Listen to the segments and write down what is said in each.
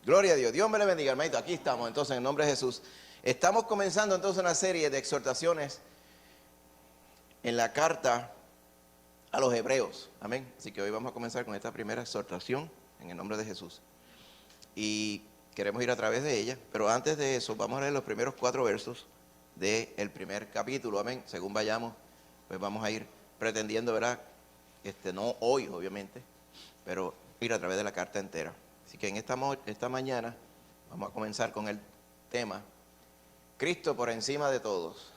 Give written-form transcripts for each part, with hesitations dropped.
Gloria a Dios. Dios me le bendiga, hermanito. Aquí estamos, entonces, en el nombre de Jesús. Estamos comenzando, entonces, una serie de exhortaciones en la carta a los hebreos. Amén. Así que hoy vamos a comenzar con esta primera exhortación en el nombre de Jesús. Y queremos ir a través de ella. Pero antes de eso, vamos a leer los primeros 4 versos del primer capítulo. Amén. Según vayamos, pues vamos a ir pretendiendo, ¿verdad? No hoy, obviamente, pero ir a través de la carta entera. Así que en esta mañana vamos a comenzar con el tema Cristo por encima de todos.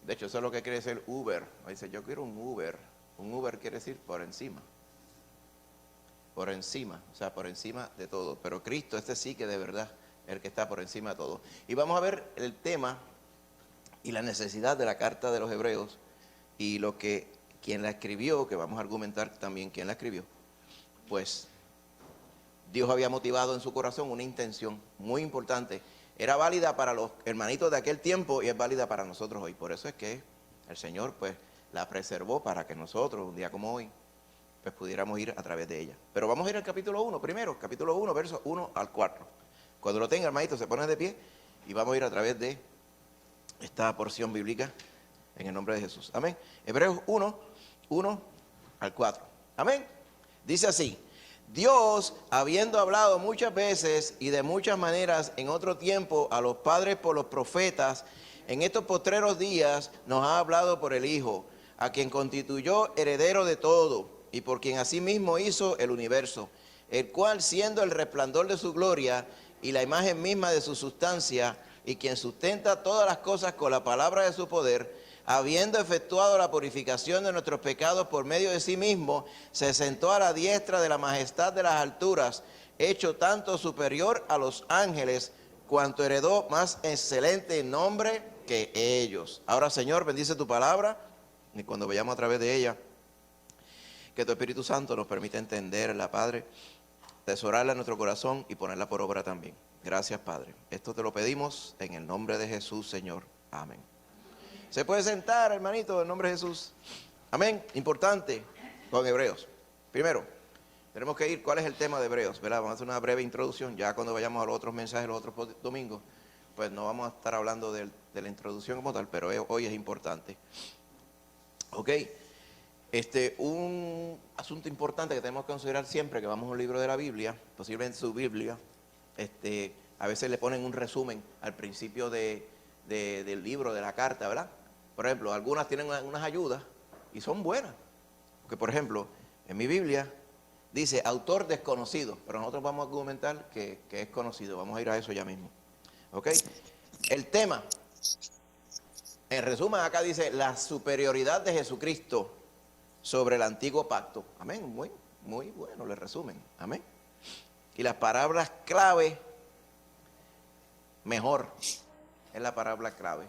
De hecho, eso es lo que quiere decir Uber. Dice, yo quiero un Uber. Un Uber quiere decir por encima. Por encima, o sea, por encima de todo. Pero Cristo, sí que de verdad es el que está por encima de todo. Y vamos a ver el tema y la necesidad de la carta de los hebreos y lo que quien la escribió, que vamos a argumentar también quién la escribió, pues Dios había motivado en su corazón una intención muy importante. Era válida para los hermanitos de aquel tiempo y es válida para nosotros hoy. Por eso es que el Señor pues la preservó para que nosotros, un día como hoy, pues pudiéramos ir a través de ella. Pero vamos a ir al capítulo 1 primero, capítulo 1, versos 1 al 4. Cuando lo tenga, hermanito, se pone de pie y vamos a ir a través de esta porción bíblica en el nombre de Jesús. Amén. Hebreos 1 al 4. Amén. Dice así: Dios, habiendo hablado muchas veces y de muchas maneras en otro tiempo a los padres por los profetas, en estos postreros días nos ha hablado por el Hijo, a quien constituyó heredero de todo y por quien asimismo hizo el universo, el cual, siendo el resplandor de su gloria y la imagen misma de su sustancia, y quien sustenta todas las cosas con la palabra de su poder, habiendo efectuado la purificación de nuestros pecados por medio de sí mismo, se sentó a la diestra de la majestad de las alturas, hecho tanto superior a los ángeles, cuanto heredó más excelente nombre que ellos. Ahora, Señor, bendice tu palabra, y cuando vayamos a través de ella, que tu Espíritu Santo nos permita entenderla, Padre, atesorarla en nuestro corazón y ponerla por obra también. Gracias, Padre. Esto te lo pedimos en el nombre de Jesús, Señor. Amén. Se puede sentar, hermanito, en el nombre de Jesús. Amén. Importante con Hebreos. Primero, tenemos que ir, ¿cuál es el tema de Hebreos? ¿Verdad? Vamos a hacer una breve introducción. Ya cuando vayamos a los otros mensajes, los otros domingos, pues no vamos a estar hablando de la introducción como tal, pero hoy es importante. Ok. Un asunto importante que tenemos que considerar siempre que vamos a un libro de la Biblia, posiblemente su Biblia, a veces le ponen un resumen al principio del libro, de la carta, ¿verdad? Por ejemplo, algunas tienen unas ayudas y son buenas. Porque, por ejemplo, en mi Biblia dice autor desconocido, pero nosotros vamos a argumentar que es conocido. Vamos a ir a eso ya mismo. ¿Ok? El tema, en resumen, acá dice la superioridad de Jesucristo sobre el antiguo pacto. Amén. Muy, muy bueno, le resumen. Amén. Y las palabras clave, mejor, es la palabra clave.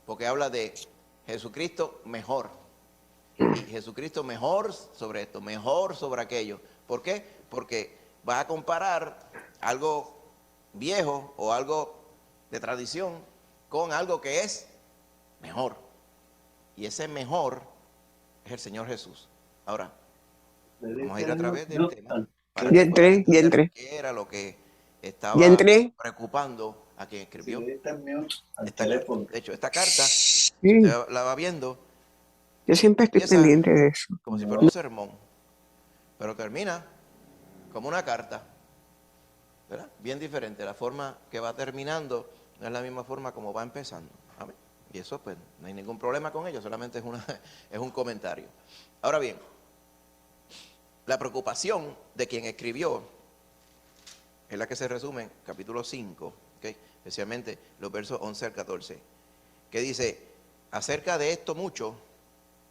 Porque habla de Jesucristo mejor. Y Jesucristo mejor sobre esto, mejor sobre aquello. ¿Por qué? Porque vas a comparar algo viejo o algo de tradición con algo que es mejor. Y ese mejor es el Señor Jesús. Ahora, vamos a ir a través del tema para que puedan entender qué era lo que estaba preocupando a quien escribió esta carta. De hecho, esta carta, si usted la va viendo, yo siempre estoy pendiente de eso. Como si fuera un sermón, pero termina como una carta, ¿verdad? Bien diferente. La forma que va terminando no es la misma forma como va empezando. ¿Amén? Y eso, pues, no hay ningún problema con ello, solamente es un comentario. Ahora bien, la preocupación de quien escribió es la que se resume en capítulo 5, ¿okay? Especialmente los versos 11 al 14, que dice, acerca de esto mucho,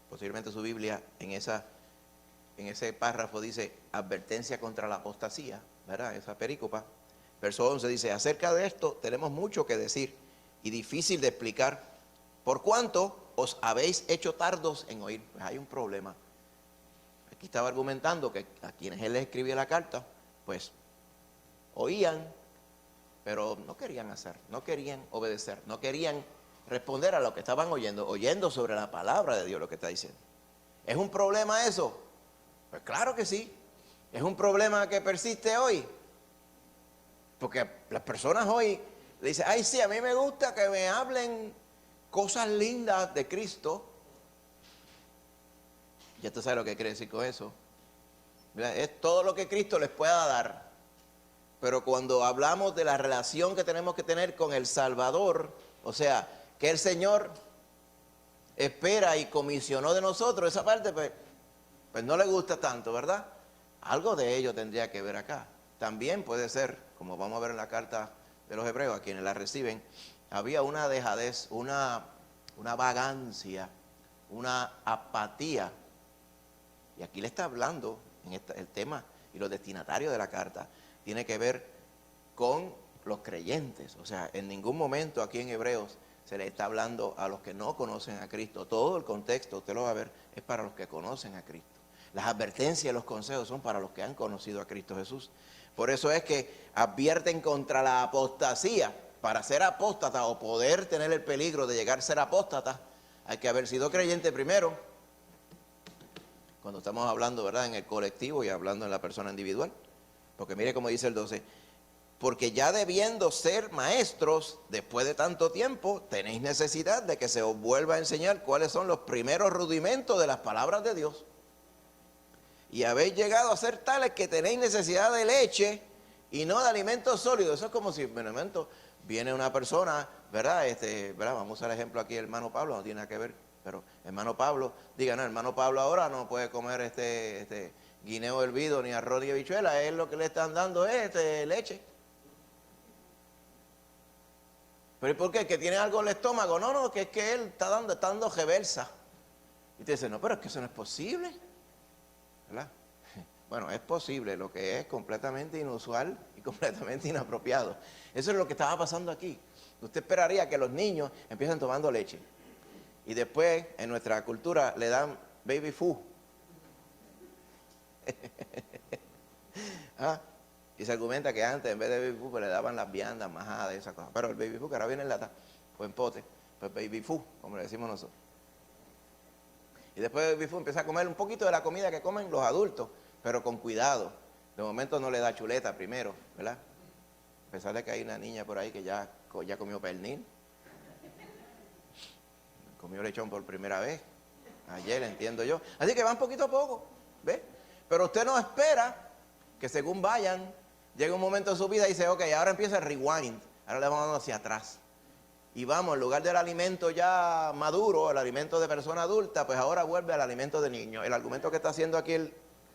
posiblemente su Biblia en ese párrafo dice, advertencia contra la apostasía, ¿verdad? Esa perícopa. Verso 11 dice, acerca de esto tenemos mucho que decir y difícil de explicar, por cuanto os habéis hecho tardos en oír. Pues hay un problema. Aquí estaba argumentando que a quienes él les escribía la carta, pues oían, pero no querían hacer, no querían obedecer, no querían responder a lo que estaban oyendo sobre la palabra de Dios, lo que está diciendo. ¿Es un problema eso? Pues claro que sí. ¿Es un problema que persiste hoy? Porque las personas hoy le dicen, ay, sí, a mí me gusta que me hablen cosas lindas de Cristo. Ya tú sabes lo que quiere decir con eso. ¿Verdad? Es todo lo que Cristo les pueda dar. Pero cuando hablamos de la relación que tenemos que tener con el Salvador, o sea, que el Señor espera y comisionó de nosotros, esa parte pues no le gusta tanto, ¿verdad? Algo de ello tendría que ver acá. También puede ser, como vamos a ver en la carta de los hebreos, a quienes la reciben, había una dejadez, una vagancia, una apatía. Y aquí le está hablando, el tema y los destinatarios de la carta, tiene que ver con los creyentes. O sea, en ningún momento aquí en Hebreos se le está hablando a los que no conocen a Cristo. Todo el contexto, usted lo va a ver, es para los que conocen a Cristo. Las advertencias y los consejos son para los que han conocido a Cristo Jesús. Por eso es que advierten contra la apostasía. Para ser apóstata o poder tener el peligro de llegar a ser apóstata, hay que haber sido creyente primero. Cuando estamos hablando, ¿verdad?, en el colectivo y hablando en la persona individual. Porque mire cómo dice el 12. Porque ya debiendo ser maestros, después de tanto tiempo, tenéis necesidad de que se os vuelva a enseñar cuáles son los primeros rudimentos de las palabras de Dios. Y habéis llegado a ser tales que tenéis necesidad de leche y no de alimentos sólidos. Eso es como si, en un momento, viene una persona, ¿verdad? ¿Verdad? Vamos a usar el ejemplo aquí, el hermano Pablo, no tiene nada que ver, pero hermano Pablo, diga, no, hermano Pablo ahora no puede comer guineo hervido ni arroz ni habichuela, él lo que le están dando es leche. ¿Pero y por qué? ¿Que tiene algo en el estómago? No, que es que él está dando reversa. Y te dice, no, pero es que eso no es posible, ¿verdad? Bueno, es posible, lo que es completamente inusual y completamente inapropiado. Eso es lo que estaba pasando aquí. Usted esperaría que los niños empiecen tomando leche. Y después, en nuestra cultura, le dan baby food. ¿Ah? Y se argumenta que antes, en vez de baby food, pues le daban las viandas, majadas y esas cosas. Pero el baby food, que ahora viene en lata, o en pote, pues baby food, como le decimos nosotros. Y después de baby food empieza a comer un poquito de la comida que comen los adultos, pero con cuidado. De momento no le da chuleta primero, ¿verdad? A pesar de que hay una niña por ahí que ya comió pernil. Comió lechón por primera vez. Ayer, entiendo yo. Así que van poquito a poco, ¿ves? Pero usted no espera que según vayan, llegue un momento en su vida y dice, ok, ahora empieza el rewind. Ahora le vamos hacia atrás. Y vamos, en lugar del alimento ya maduro, el alimento de persona adulta, pues ahora vuelve al alimento de niño. El argumento que está haciendo aquí el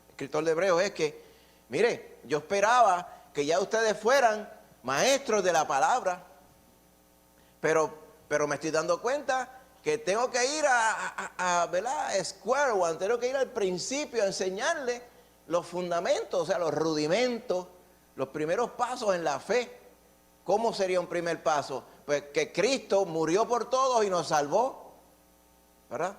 escritor de Hebreos es que, mire, yo esperaba que ya ustedes fueran maestros de la palabra, pero me estoy dando cuenta que tengo que ir ¿verdad?, square one, tengo que ir al principio a enseñarle los fundamentos, o sea, los rudimentos, los primeros pasos en la fe. ¿Cómo sería un primer paso? Pues que Cristo murió por todos y nos salvó, ¿verdad?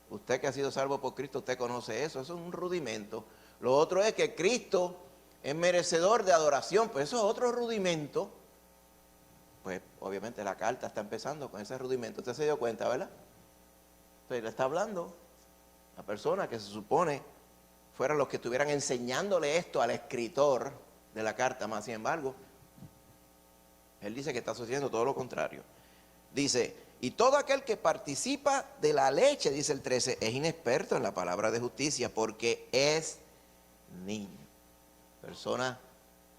Usted que ha sido salvo por Cristo, usted conoce eso, es un rudimento. Lo otro es que Cristo es merecedor de adoración, pues eso es otro rudimento. Pues obviamente la carta está empezando con ese rudimento. Usted se dio cuenta, ¿verdad? Entonces le está hablando a personas que se supone fueran los que estuvieran enseñándole esto al escritor de la carta, más sin embargo, él dice que está sucediendo todo lo contrario. Dice, y todo aquel que participa de la leche, dice el 13, es inexperto en la palabra de justicia porque es niño. Persona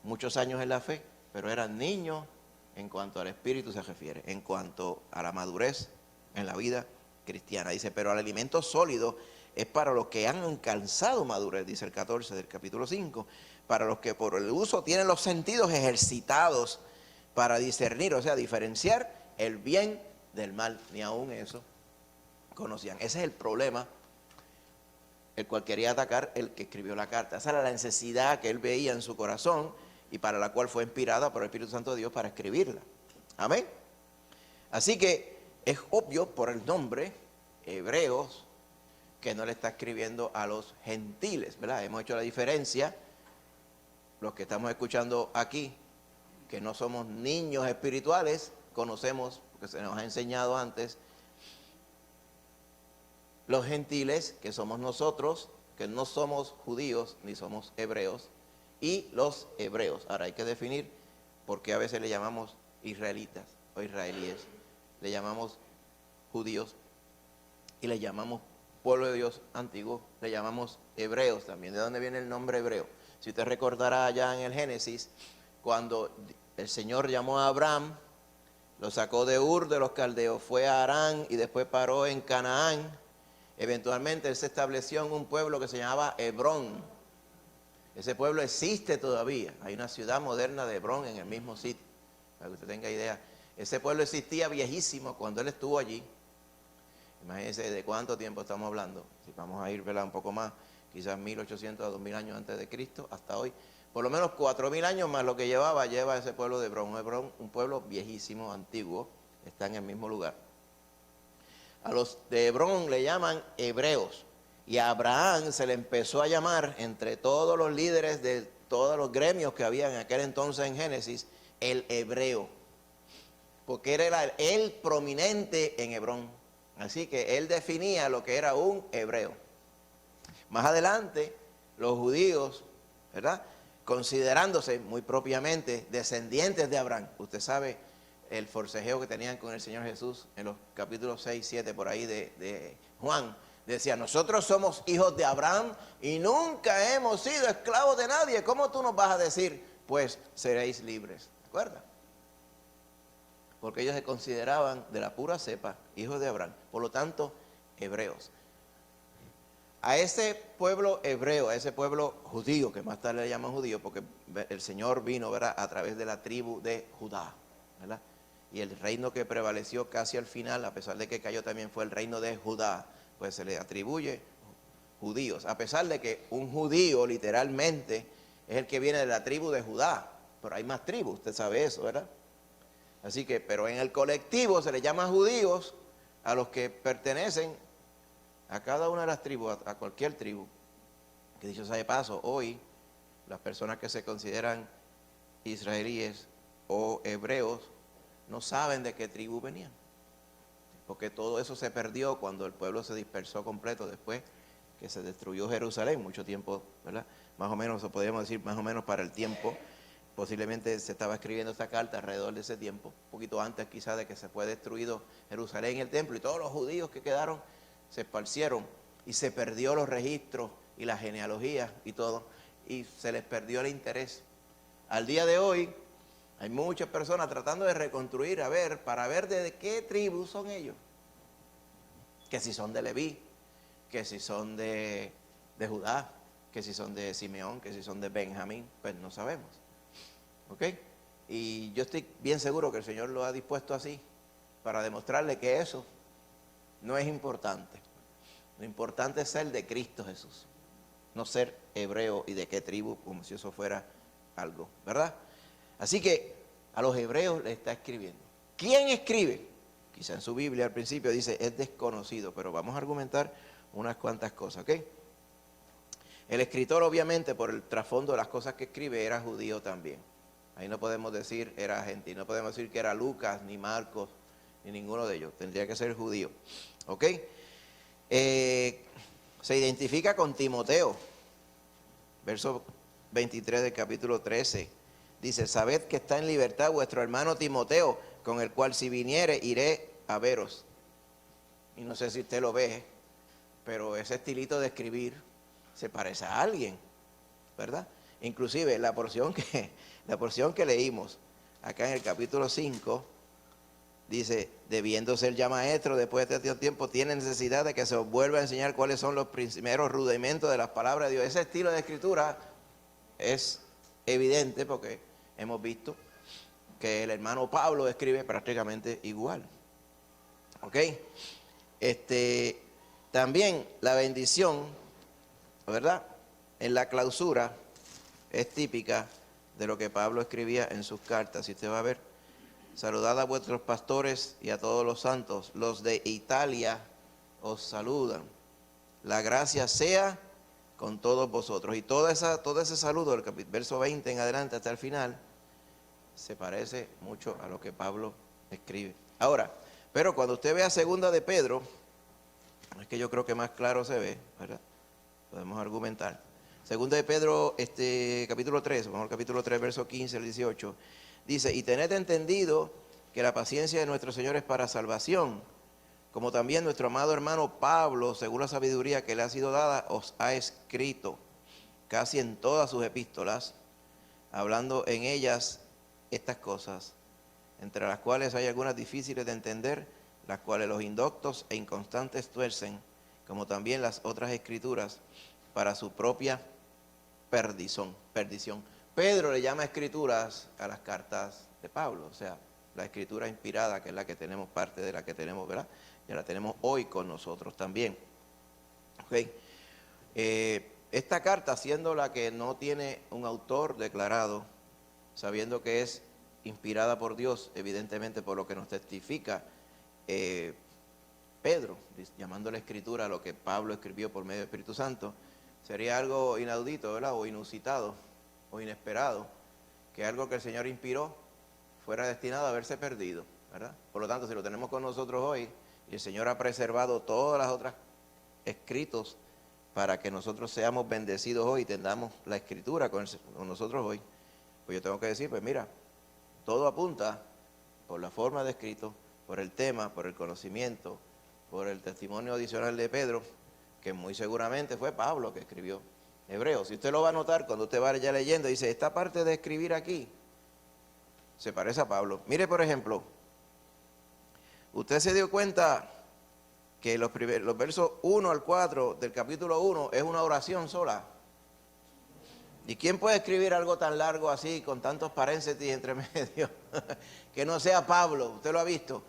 muchos años en la fe, pero eran niños en cuanto al espíritu se refiere, en cuanto a la madurez en la vida cristiana. Dice, pero el alimento sólido es para los que han alcanzado madurez, dice el 14 del capítulo 5, para los que por el uso tienen los sentidos ejercitados para discernir, o sea, diferenciar el bien del mal. Ni aún eso conocían. Ese es el problema, el cual quería atacar el que escribió la carta. Esa era la necesidad que él veía en su corazón y para la cual fue inspirada por el Espíritu Santo de Dios para escribirla. Amén. Así que es obvio por el nombre, Hebreos, que no le está escribiendo a los gentiles, ¿verdad? Hemos hecho la diferencia, los que estamos escuchando aquí, que no somos niños espirituales, conocemos, porque se nos ha enseñado antes, los gentiles, que somos nosotros, que no somos judíos ni somos hebreos, y los hebreos. Ahora hay que definir porque a veces le llamamos israelitas o israelíes, le llamamos judíos y le llamamos pueblo de Dios antiguo, le llamamos hebreos también. ¿De dónde viene el nombre hebreo? Si usted recordará allá en el Génesis, cuando el Señor llamó a Abraham, lo sacó de Ur de los Caldeos, fue a Harán y después paró en Canaán. Eventualmente él se estableció en un pueblo que se llamaba Hebrón. Ese pueblo existe todavía. Hay una ciudad moderna de Hebrón en el mismo sitio, para que usted tenga idea. Ese pueblo existía viejísimo cuando él estuvo allí. Imagínense de cuánto tiempo estamos hablando. Si vamos a ir, ¿verdad?, un poco más, quizás 1800 a 2000 años antes de Cristo, hasta hoy. Por lo menos 4000 años más lo que lleva ese pueblo de Hebrón. Hebrón, un pueblo viejísimo, antiguo, está en el mismo lugar. A los de Hebrón le llaman hebreos. Y a Abraham se le empezó a llamar, entre todos los líderes de todos los gremios que había en aquel entonces en Génesis, el hebreo. Porque él era el prominente en Hebrón. Así que él definía lo que era un hebreo. Más adelante, los judíos, ¿verdad?, considerándose muy propiamente descendientes de Abraham. Usted sabe el forcejeo que tenían con el Señor Jesús en los capítulos 6, 7 por ahí de Juan. Decía, nosotros somos hijos de Abraham y nunca hemos sido esclavos de nadie. ¿Cómo tú nos vas a decir, pues seréis libres? ¿De acuerdo? Porque ellos se consideraban de la pura cepa hijos de Abraham, por lo tanto, hebreos. A ese pueblo hebreo, a ese pueblo judío, que más tarde le llaman judío, porque el Señor vino, ¿verdad?, a través de la tribu de Judá, ¿verdad? Y el reino que prevaleció casi al final, a pesar de que cayó también, fue el reino de Judá, pues se le atribuye judíos, a pesar de que un judío literalmente es el que viene de la tribu de Judá, pero hay más tribus, usted sabe eso, ¿verdad? Así que, pero en el colectivo se le llama judíos a los que pertenecen a cada una de las tribus, a cualquier tribu. Que dicho sea de paso, hoy las personas que se consideran israelíes o hebreos no saben de qué tribu venían. Porque todo eso se perdió cuando el pueblo se dispersó completo después que se destruyó Jerusalén, mucho tiempo, ¿verdad? Más o menos, podríamos decir, más o menos para el tiempo. Posiblemente se estaba escribiendo esta carta alrededor de ese tiempo, un poquito antes quizás de que se fue destruido Jerusalén y el templo, y todos los judíos que quedaron se esparcieron y se perdió los registros y las genealogías y todo, y se les perdió el interés. Al día de hoy hay muchas personas tratando de reconstruir, para ver de qué tribu son ellos, que si son de Leví, que si son de Judá, que si son de Simeón, que si son de Benjamín, pues no sabemos. ¿Ok? Y yo estoy bien seguro que el Señor lo ha dispuesto así para demostrarle que eso no es importante. Lo importante es ser de Cristo Jesús, no ser hebreo y de qué tribu, como si eso fuera algo, ¿verdad? Así que a los hebreos le está escribiendo. ¿Quién escribe? Quizá en su Biblia al principio dice es desconocido, pero vamos a argumentar unas cuantas cosas, ¿ok? El escritor, obviamente, por el trasfondo de las cosas que escribe, era judío también. Ahí no podemos decir era gentil, no podemos decir que era Lucas, ni Marcos, ni ninguno de ellos. Tendría que ser judío. ¿Ok? Se identifica con Timoteo. Verso 23 del capítulo 13. Dice, sabed que está en libertad vuestro hermano Timoteo, con el cual si viniere iré a veros. Y no sé si usted lo ve, pero ese estilito de escribir se parece a alguien, ¿verdad? Inclusive la porción que leímos acá en el capítulo 5 dice, debiendo ser ya maestro después de este tiempo, tiene necesidad de que se os vuelva a enseñar cuáles son los primeros rudimentos de las palabras de Dios. Ese estilo de escritura es evidente porque hemos visto que el hermano Pablo escribe prácticamente igual. ¿Ok? También la bendición, ¿verdad?, en la clausura es típica de lo que Pablo escribía en sus cartas. Si usted va a ver, saludad a vuestros pastores y a todos los santos. Los de Italia os saludan. La gracia sea con todos vosotros. Y todo ese saludo, del verso 20 en adelante hasta el final, se parece mucho a lo que Pablo escribe. Ahora, pero cuando usted vea segunda de Pedro, es que yo creo que más claro se ve, ¿verdad? Podemos argumentar. Segundo de Pedro, capítulo 3, mejor capítulo 3, verso 15 al 18, dice, y tened entendido que la paciencia de nuestro Señor es para salvación, como también nuestro amado hermano Pablo, según la sabiduría que le ha sido dada, os ha escrito casi en todas sus epístolas, hablando en ellas estas cosas, entre las cuales hay algunas difíciles de entender, las cuales los indoctos e inconstantes tuercen, como también las otras escrituras, para su propia perdición. Pedro le llama escrituras a las cartas de Pablo, o sea, la escritura inspirada, que es la que tenemos, parte de la que tenemos, ¿verdad? Ya la tenemos hoy con nosotros también. Okay. Esta carta, siendo la que no tiene un autor declarado, sabiendo que es inspirada por Dios, evidentemente por lo que nos testifica Pedro, llamándole escritura a lo que Pablo escribió por medio del Espíritu Santo, sería algo inaudito, ¿verdad? O inusitado, o inesperado, que algo que el Señor inspiró fuera destinado a verse perdido, ¿verdad? Por lo tanto, si lo tenemos con nosotros hoy, y el Señor ha preservado todas las otras escritos para que nosotros seamos bendecidos hoy y tengamos la escritura con nosotros hoy, pues yo tengo que decir, pues mira, todo apunta por la forma de escrito, por el tema, por el conocimiento, por el testimonio adicional de Pedro, que muy seguramente fue Pablo que escribió Hebreos. Si usted lo va a notar, cuando usted vaya leyendo, dice, esta parte de escribir aquí se parece a Pablo. Mire, por ejemplo, usted se dio cuenta que los versos 1 al 4 del capítulo 1 es una oración sola. ¿Y quién puede escribir algo tan largo así, con tantos paréntesis entre medio, que no sea Pablo? Usted lo ha visto.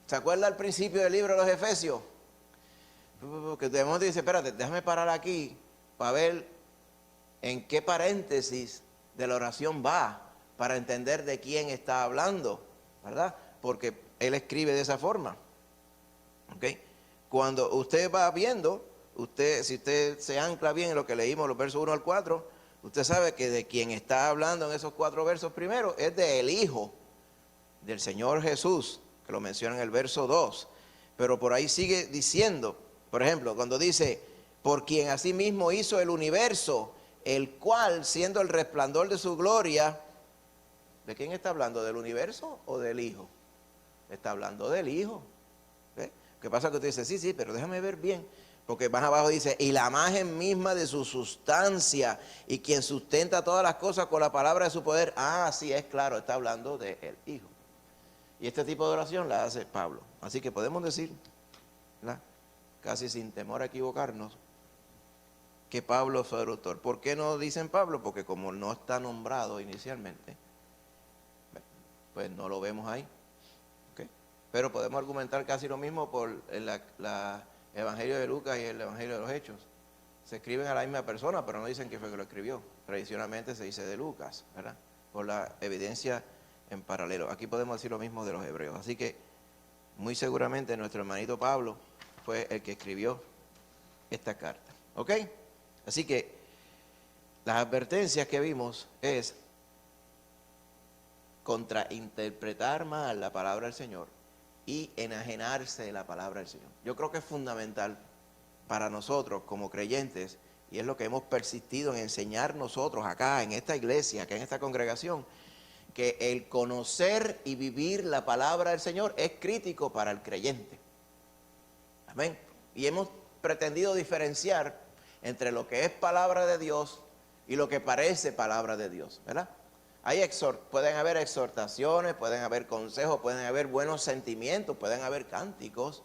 ¿Se acuerda al principio del libro de los Efesios? Que de momento dice, espérate, déjame parar aquí para ver en qué paréntesis de la oración va, para entender de quién está hablando, ¿verdad? Porque él escribe de esa forma. ¿Ok? Cuando usted va viendo, si usted se ancla bien en lo que leímos, los versos 1 al 4, usted sabe que de quien está hablando en esos 4 versos primero es del Hijo del Señor Jesús, que lo menciona en el verso 2. Pero por ahí sigue diciendo, por ejemplo, cuando dice, por quien asimismo hizo el universo, el cual, siendo el resplandor de su gloria, ¿de quién está hablando? ¿Del universo o del Hijo? Está hablando del Hijo. ¿Ve? ¿Qué pasa? Que usted dice, sí, pero déjame ver bien. Porque más abajo dice, y la imagen misma de su sustancia, y quien sustenta todas las cosas con la palabra de su poder. Ah, sí, es claro, está hablando del Hijo. Y este tipo de oración la hace Pablo. Así que podemos decir, ¿verdad?, casi sin temor a equivocarnos, que Pablo fue el autor. ¿Por qué no dicen Pablo? Porque como no está nombrado inicialmente, pues no lo vemos ahí. ¿Okay? Pero podemos argumentar casi lo mismo por el Evangelio de Lucas y el Evangelio de los Hechos. Se escriben a la misma persona, pero no dicen que fue que lo escribió. Tradicionalmente se dice de Lucas, ¿verdad? Por la evidencia en paralelo. Aquí podemos decir lo mismo de los hebreos. Así que muy seguramente nuestro hermanito Pablo fue el que escribió esta carta. ¿Ok? Así que las advertencias que vimos es contrainterpretar mal la palabra del Señor y enajenarse de la palabra del Señor. Yo creo que es fundamental para nosotros como creyentes, y es lo que hemos persistido en enseñar nosotros acá en esta iglesia, acá en esta congregación, que el conocer y vivir la palabra del Señor es crítico para el creyente. Amén. Y hemos pretendido diferenciar entre lo que es palabra de Dios y lo que parece palabra de Dios, ¿verdad? Pueden haber exhortaciones, pueden haber consejos, pueden haber buenos sentimientos, pueden haber cánticos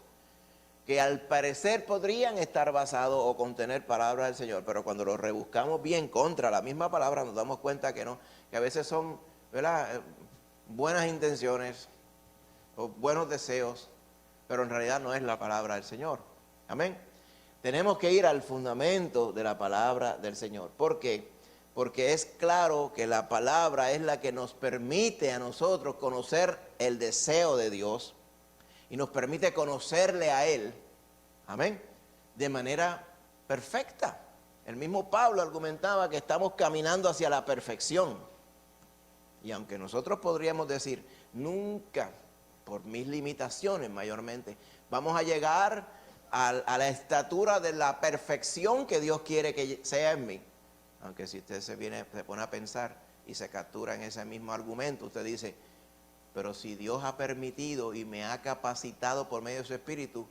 que al parecer podrían estar basados o contener palabras del Señor, pero cuando los rebuscamos bien contra la misma palabra nos damos cuenta que no, que a veces son, ¿verdad?, buenas intenciones o buenos deseos, pero en realidad no es la palabra del Señor. Amén. Tenemos que ir al fundamento de la palabra del Señor. ¿Por qué? Porque es claro que la palabra es la que nos permite a nosotros conocer el deseo de Dios y nos permite conocerle a Él, amén, de manera perfecta. El mismo Pablo argumentaba que estamos caminando hacia la perfección. Y aunque nosotros podríamos decir, nunca, por mis limitaciones mayormente, vamos a llegar a la estatura de la perfección que Dios quiere que sea en mí. Aunque si usted se pone a pensar y se captura en ese mismo argumento, usted dice, pero si Dios ha permitido y me ha capacitado por medio de su Espíritu,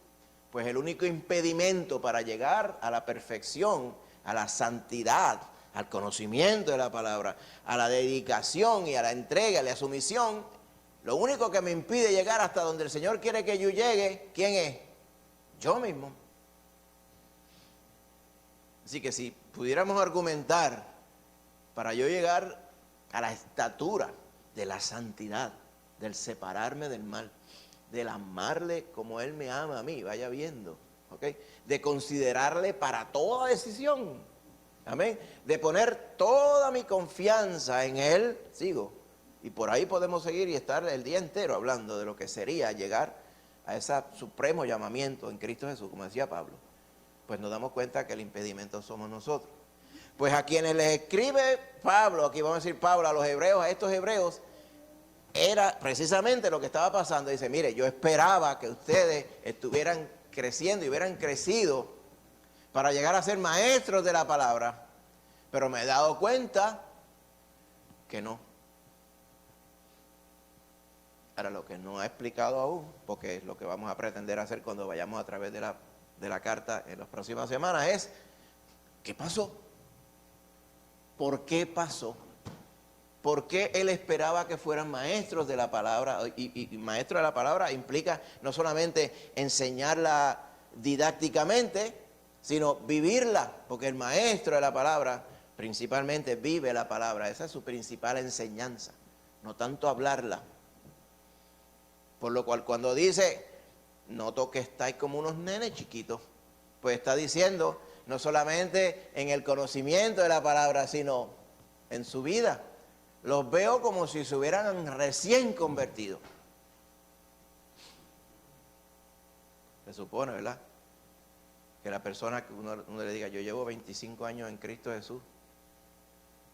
pues el único impedimento para llegar a la perfección, a la santidad, al conocimiento de la palabra, a la dedicación y a la entrega, a la sumisión, lo único que me impide llegar hasta donde el Señor quiere que yo llegue, ¿quién es? Yo mismo. Así que si pudiéramos argumentar para yo llegar a la estatura de la santidad, del separarme del mal, del amarle como Él me ama a mí, vaya viendo, ¿ok? De considerarle para toda decisión, amén, de poner toda mi confianza en Él, sigo, y por ahí podemos seguir y estar el día entero hablando de lo que sería llegar a ese supremo llamamiento en Cristo Jesús, como decía Pablo. Pues nos damos cuenta que el impedimento somos nosotros. Pues a quienes les escribe Pablo, aquí vamos a decir Pablo, a los hebreos, a estos hebreos, era precisamente lo que estaba pasando. Dice, mire, yo esperaba que ustedes estuvieran creciendo y hubieran crecido para llegar a ser maestros de la palabra, pero me he dado cuenta que no. Ahora, lo que no ha explicado aún, porque es lo que vamos a pretender hacer cuando vayamos a través de la carta en las próximas semanas, es, ¿qué pasó? ¿Por qué pasó? ¿Por qué él esperaba que fueran maestros de la palabra? Y maestro de la palabra implica no solamente enseñarla didácticamente, sino vivirla, porque el maestro de la palabra principalmente vive la palabra. Esa es su principal enseñanza, no tanto hablarla. Por lo cual cuando dice, noto que estáis como unos nenes chiquitos, pues está diciendo no solamente en el conocimiento de la palabra, sino en su vida. Los veo como si se hubieran recién convertido. Se supone, ¿verdad? Que la persona que uno le diga, yo llevo 25 años en Cristo Jesús,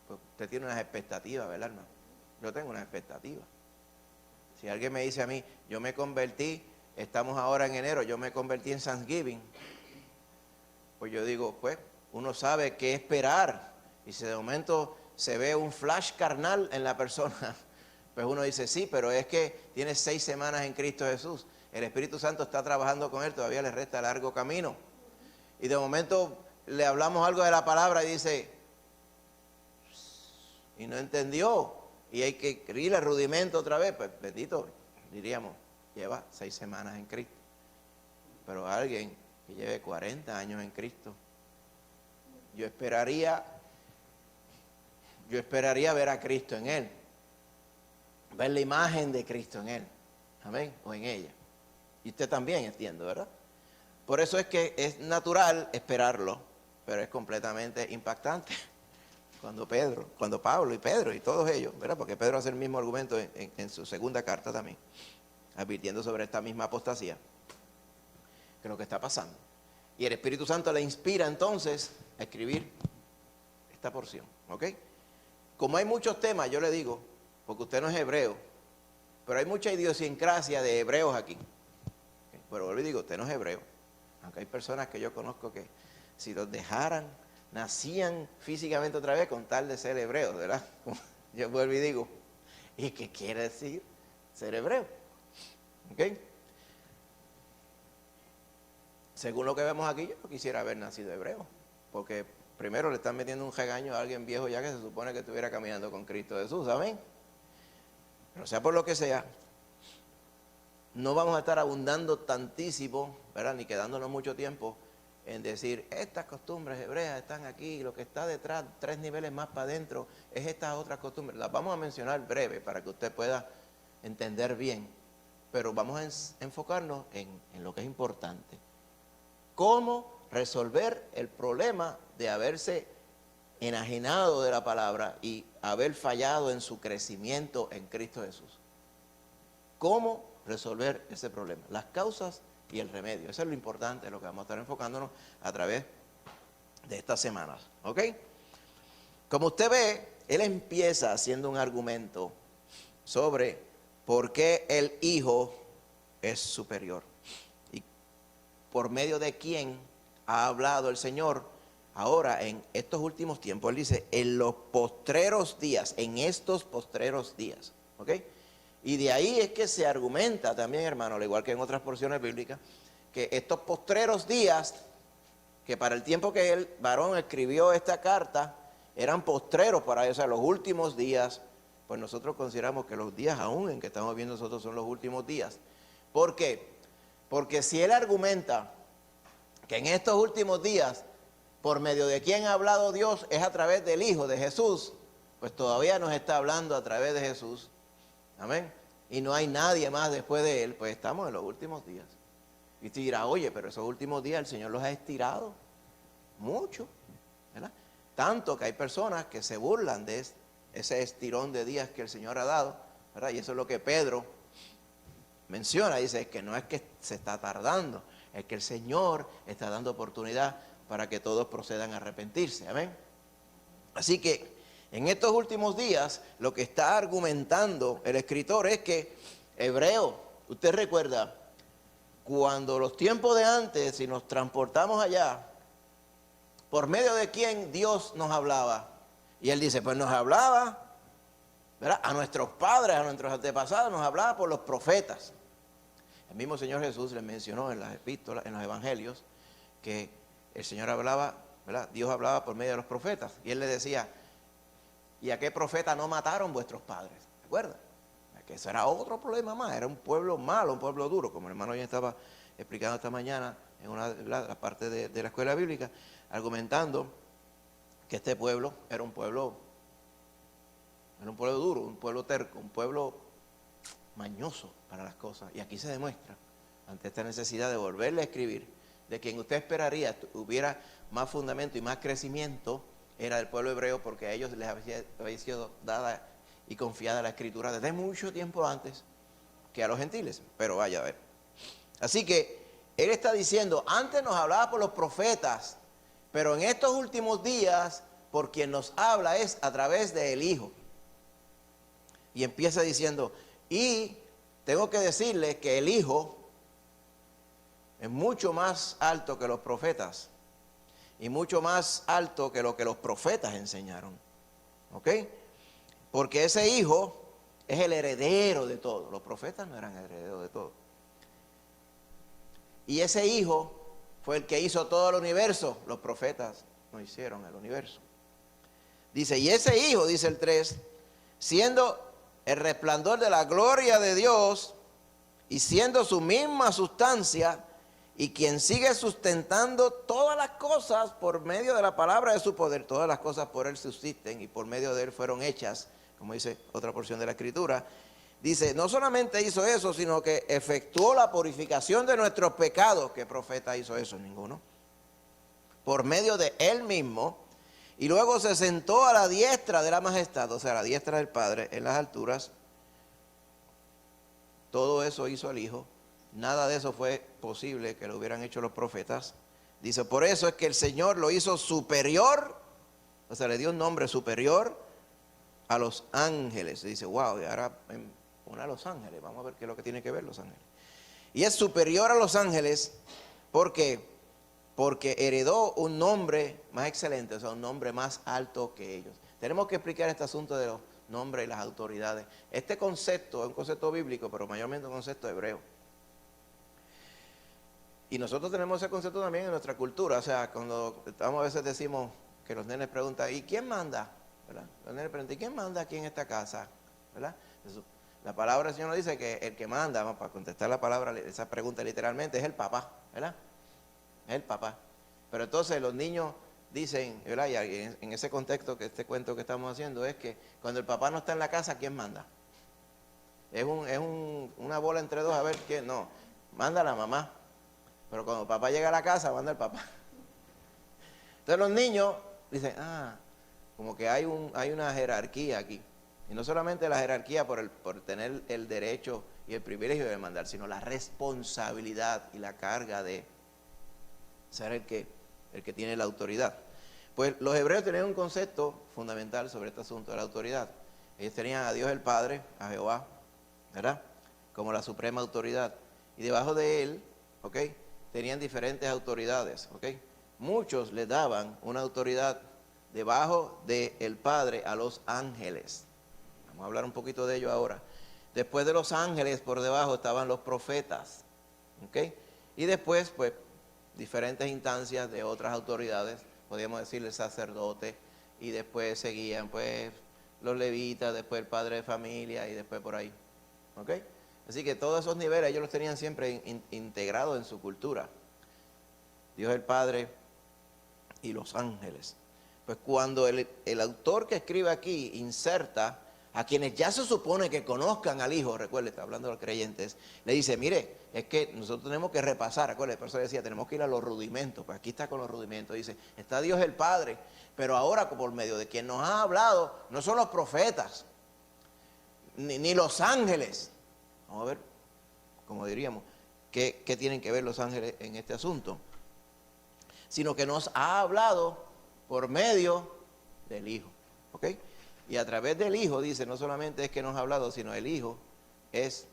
pues usted tiene unas expectativas, ¿verdad, hermano? Yo tengo unas expectativas. Si alguien me dice a mí, yo me convertí, estamos ahora en enero, yo me convertí en Thanksgiving, pues yo digo, pues, uno sabe qué esperar. Y si de momento se ve un flash carnal en la persona, pues uno dice, sí, pero es que tiene 6 semanas en Cristo Jesús. El Espíritu Santo está trabajando con él, todavía le resta largo camino. Y de momento le hablamos algo de la palabra y dice, y no entendió, y hay que escribir el rudimento otra vez, pues bendito, diríamos, lleva 6 semanas en Cristo. Pero alguien que lleve 40 años en Cristo, yo esperaría ver a Cristo en él, ver la imagen de Cristo en él, amén, o en ella. Y usted también, entiendo, ¿verdad? Por eso es que es natural esperarlo, pero es completamente impactante cuando Pablo y Pedro y todos ellos, ¿verdad? Porque Pedro hace el mismo argumento en su segunda carta también, advirtiendo sobre esta misma apostasía, que es lo que está pasando. Y el Espíritu Santo le inspira entonces a escribir esta porción, ¿ok? Como hay muchos temas, yo le digo, porque usted no es hebreo, pero hay mucha idiosincrasia de hebreos aquí. ¿Okay? Pero vuelvo y digo, usted no es hebreo. Aunque hay personas que yo conozco que si los dejaran, nacían físicamente otra vez con tal de ser hebreos, ¿verdad? Yo vuelvo y digo, ¿y qué quiere decir ser hebreo? ¿Ok? Según lo que vemos aquí, yo no quisiera haber nacido hebreo, porque primero le están metiendo un regaño a alguien viejo ya que se supone que estuviera caminando con Cristo Jesús, amén. Pero sea por lo que sea, no vamos a estar abundando tantísimo, ¿verdad? Ni quedándonos mucho tiempo en decir, estas costumbres hebreas están aquí, lo que está detrás, 3 niveles más para adentro, es estas otras costumbres. Las vamos a mencionar breve para que usted pueda entender bien, pero vamos a enfocarnos en lo que es importante. ¿Cómo resolver el problema de haberse enajenado de la palabra y haber fallado en su crecimiento en Cristo Jesús? ¿Cómo resolver ese problema? Las causas y el remedio. Eso es lo importante, lo que vamos a estar enfocándonos a través de estas semanas. ¿Ok? Como usted ve, él empieza haciendo un argumento sobre por qué el Hijo es superior. Y por medio de quién ha hablado el Señor ahora en estos últimos tiempos, él dice, en los postreros días, en estos postreros días, ¿ok? Y de ahí es que se argumenta también, hermano, al igual que en otras porciones bíblicas, que estos postreros días, que para el tiempo que el varón escribió esta carta, eran postreros para ellos, o sea, los últimos días, pues nosotros consideramos que los días aún en que estamos viendo nosotros son los últimos días. ¿Por qué? Porque si él argumenta que en estos últimos días, por medio de quien ha hablado Dios, es a través del Hijo de Jesús, pues todavía nos está hablando a través de Jesús. Amén. Y no hay nadie más después de él, pues estamos en los últimos días. Y usted dirá, oye, pero esos últimos días el Señor los ha estirado mucho, ¿verdad? Tanto que hay personas que se burlan de ese estirón de días que el Señor ha dado, ¿verdad? Y eso es lo que Pedro menciona, dice que no es que se está tardando, es que el Señor está dando oportunidad para que todos procedan a arrepentirse, amén. Así que en estos últimos días lo que está argumentando el escritor es que Hebreo, usted recuerda, cuando los tiempos de antes, si nos transportamos allá, por medio de quién Dios nos hablaba, y él dice, pues nos hablaba, ¿verdad? A nuestros padres, a nuestros antepasados, nos hablaba por los profetas. El mismo Señor Jesús les mencionó en las epístolas, en los evangelios, que el Señor hablaba, ¿verdad? Dios hablaba por medio de los profetas. Y él le decía, ¿y a qué profeta no mataron vuestros padres? ¿Recuerdan? Que eso era otro problema más, era un pueblo malo, un pueblo duro, como el hermano ya estaba explicando esta mañana en una de las partes de la escuela bíblica, argumentando que este pueblo era un pueblo duro, un pueblo terco, un pueblo mañoso para las cosas. Y aquí se demuestra, ante esta necesidad de volverle a escribir, de quien usted esperaría hubiera más fundamento y más crecimiento, era del pueblo hebreo, porque a ellos les había sido dada y confiada la escritura desde mucho tiempo antes que a los gentiles. Pero vaya a ver. Así que él está diciendo, antes nos hablaba por los profetas, pero en estos últimos días, por quien nos habla es a través del Hijo. Y empieza diciendo, y tengo que decirles que el Hijo es mucho más alto que los profetas y mucho más alto que lo que los profetas enseñaron. ¿Ok? Porque ese Hijo es el heredero de todo. Los profetas no eran herederos de todo. Y ese Hijo fue el que hizo todo el universo. Los profetas no hicieron el universo. Dice, y ese Hijo, dice el 3, siendo el resplandor de la gloria de Dios y siendo su misma sustancia, y quien sigue sustentando todas las cosas por medio de la palabra de su poder, todas las cosas por él subsisten y por medio de él fueron hechas, como dice otra porción de la escritura. Dice, no solamente hizo eso, sino que efectuó la purificación de nuestros pecados. ¿Qué profeta hizo eso? Ninguno. Por medio de él mismo, y luego se sentó a la diestra de la majestad, o sea, a la diestra del Padre en las alturas. Todo eso hizo el Hijo. Nada de eso fue posible que lo hubieran hecho los profetas. Dice, por eso es que el Señor lo hizo superior, o sea, le dio un nombre superior a los ángeles. Dice, wow, y ahora pone a los ángeles, vamos a ver qué es lo que tiene que ver los ángeles. Y es superior a los ángeles, ¿por qué? Porque heredó un nombre más excelente, o sea, un nombre más alto que ellos. Tenemos que explicar este asunto de los nombres y las autoridades. Este concepto es un concepto bíblico, pero mayormente un concepto hebreo. Y nosotros tenemos ese concepto también en nuestra cultura. O sea, cuando estamos a veces decimos que los nenes preguntan, ¿y quién manda? ¿Verdad? Los nenes preguntan, ¿y quién manda aquí en esta casa? ¿Verdad? Entonces, la palabra del Señor nos dice que el que manda, vamos, para contestar la palabra, esa pregunta literalmente, es el papá, ¿verdad? Es el papá. Pero entonces los niños dicen, ¿verdad? Y en ese contexto, que este cuento que estamos haciendo es que cuando el papá no está en la casa, ¿quién manda? Es una bola entre dos, a ver quién, no, manda la mamá. Pero cuando el papá llega a la casa, manda el papá. Entonces los niños dicen, como que hay una jerarquía aquí. Y no solamente la jerarquía por tener el derecho y el privilegio de mandar, sino la responsabilidad y la carga de ser el que tiene la autoridad. Pues los hebreos tenían un concepto fundamental sobre este asunto de la autoridad. Ellos tenían a Dios el Padre, a Jehová, ¿verdad? Como la suprema autoridad. Y debajo de él, ¿ok?, tenían diferentes autoridades, ¿ok? muchos le daban una autoridad debajo del Padre a los ángeles. Vamos a hablar un poquito de ello ahora. Después de los ángeles, por debajo estaban los profetas. ¿Ok? Y después, pues, diferentes instancias de otras autoridades, podríamos decirle sacerdote, y después seguían, pues, los levitas, después el padre de familia, y después por ahí. ¿Ok? Así que todos esos niveles ellos los tenían siempre integrados en su cultura. Dios el Padre y los ángeles. Pues cuando el autor que escribe aquí inserta a quienes ya se supone que conozcan al Hijo, recuerde, está hablando de los creyentes, le dice, mire, es que nosotros tenemos que repasar, recuerde, por eso decía, tenemos que ir a los rudimentos, pues aquí está con los rudimentos, dice, está Dios el Padre, pero ahora por medio de quien nos ha hablado, no son los profetas, ni los ángeles. Vamos a ver, como diríamos, qué tienen que ver los ángeles en este asunto, sino que nos ha hablado por medio del Hijo, ¿ok? Y a través del Hijo, dice, no solamente es que nos ha hablado, sino el Hijo es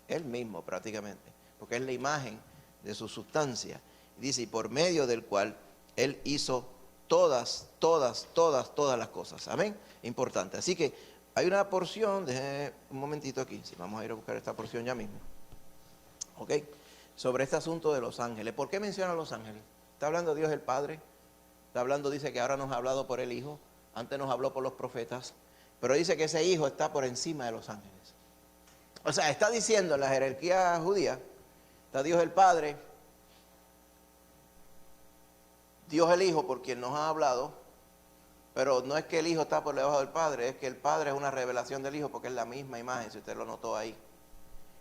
Él mismo prácticamente, porque es la imagen de su sustancia. Dice, y por medio del cual Él hizo todas las cosas. Amén. Importante. Así que hay una porción, déjenme un momentito aquí, si vamos a ir a buscar esta porción ya mismo. ¿Ok? Sobre este asunto de los ángeles. ¿Por qué menciona a los ángeles? Está hablando Dios el Padre. Está hablando, dice que ahora nos ha hablado por el Hijo. Antes nos habló por los profetas. Pero dice que ese Hijo está por encima de los ángeles. O sea, está diciendo en la jerarquía judía, está Dios el Padre, Dios el Hijo por quien nos ha hablado, pero no es que el Hijo está por debajo del Padre, es que el Padre es una revelación del Hijo porque es la misma imagen, si usted lo notó ahí.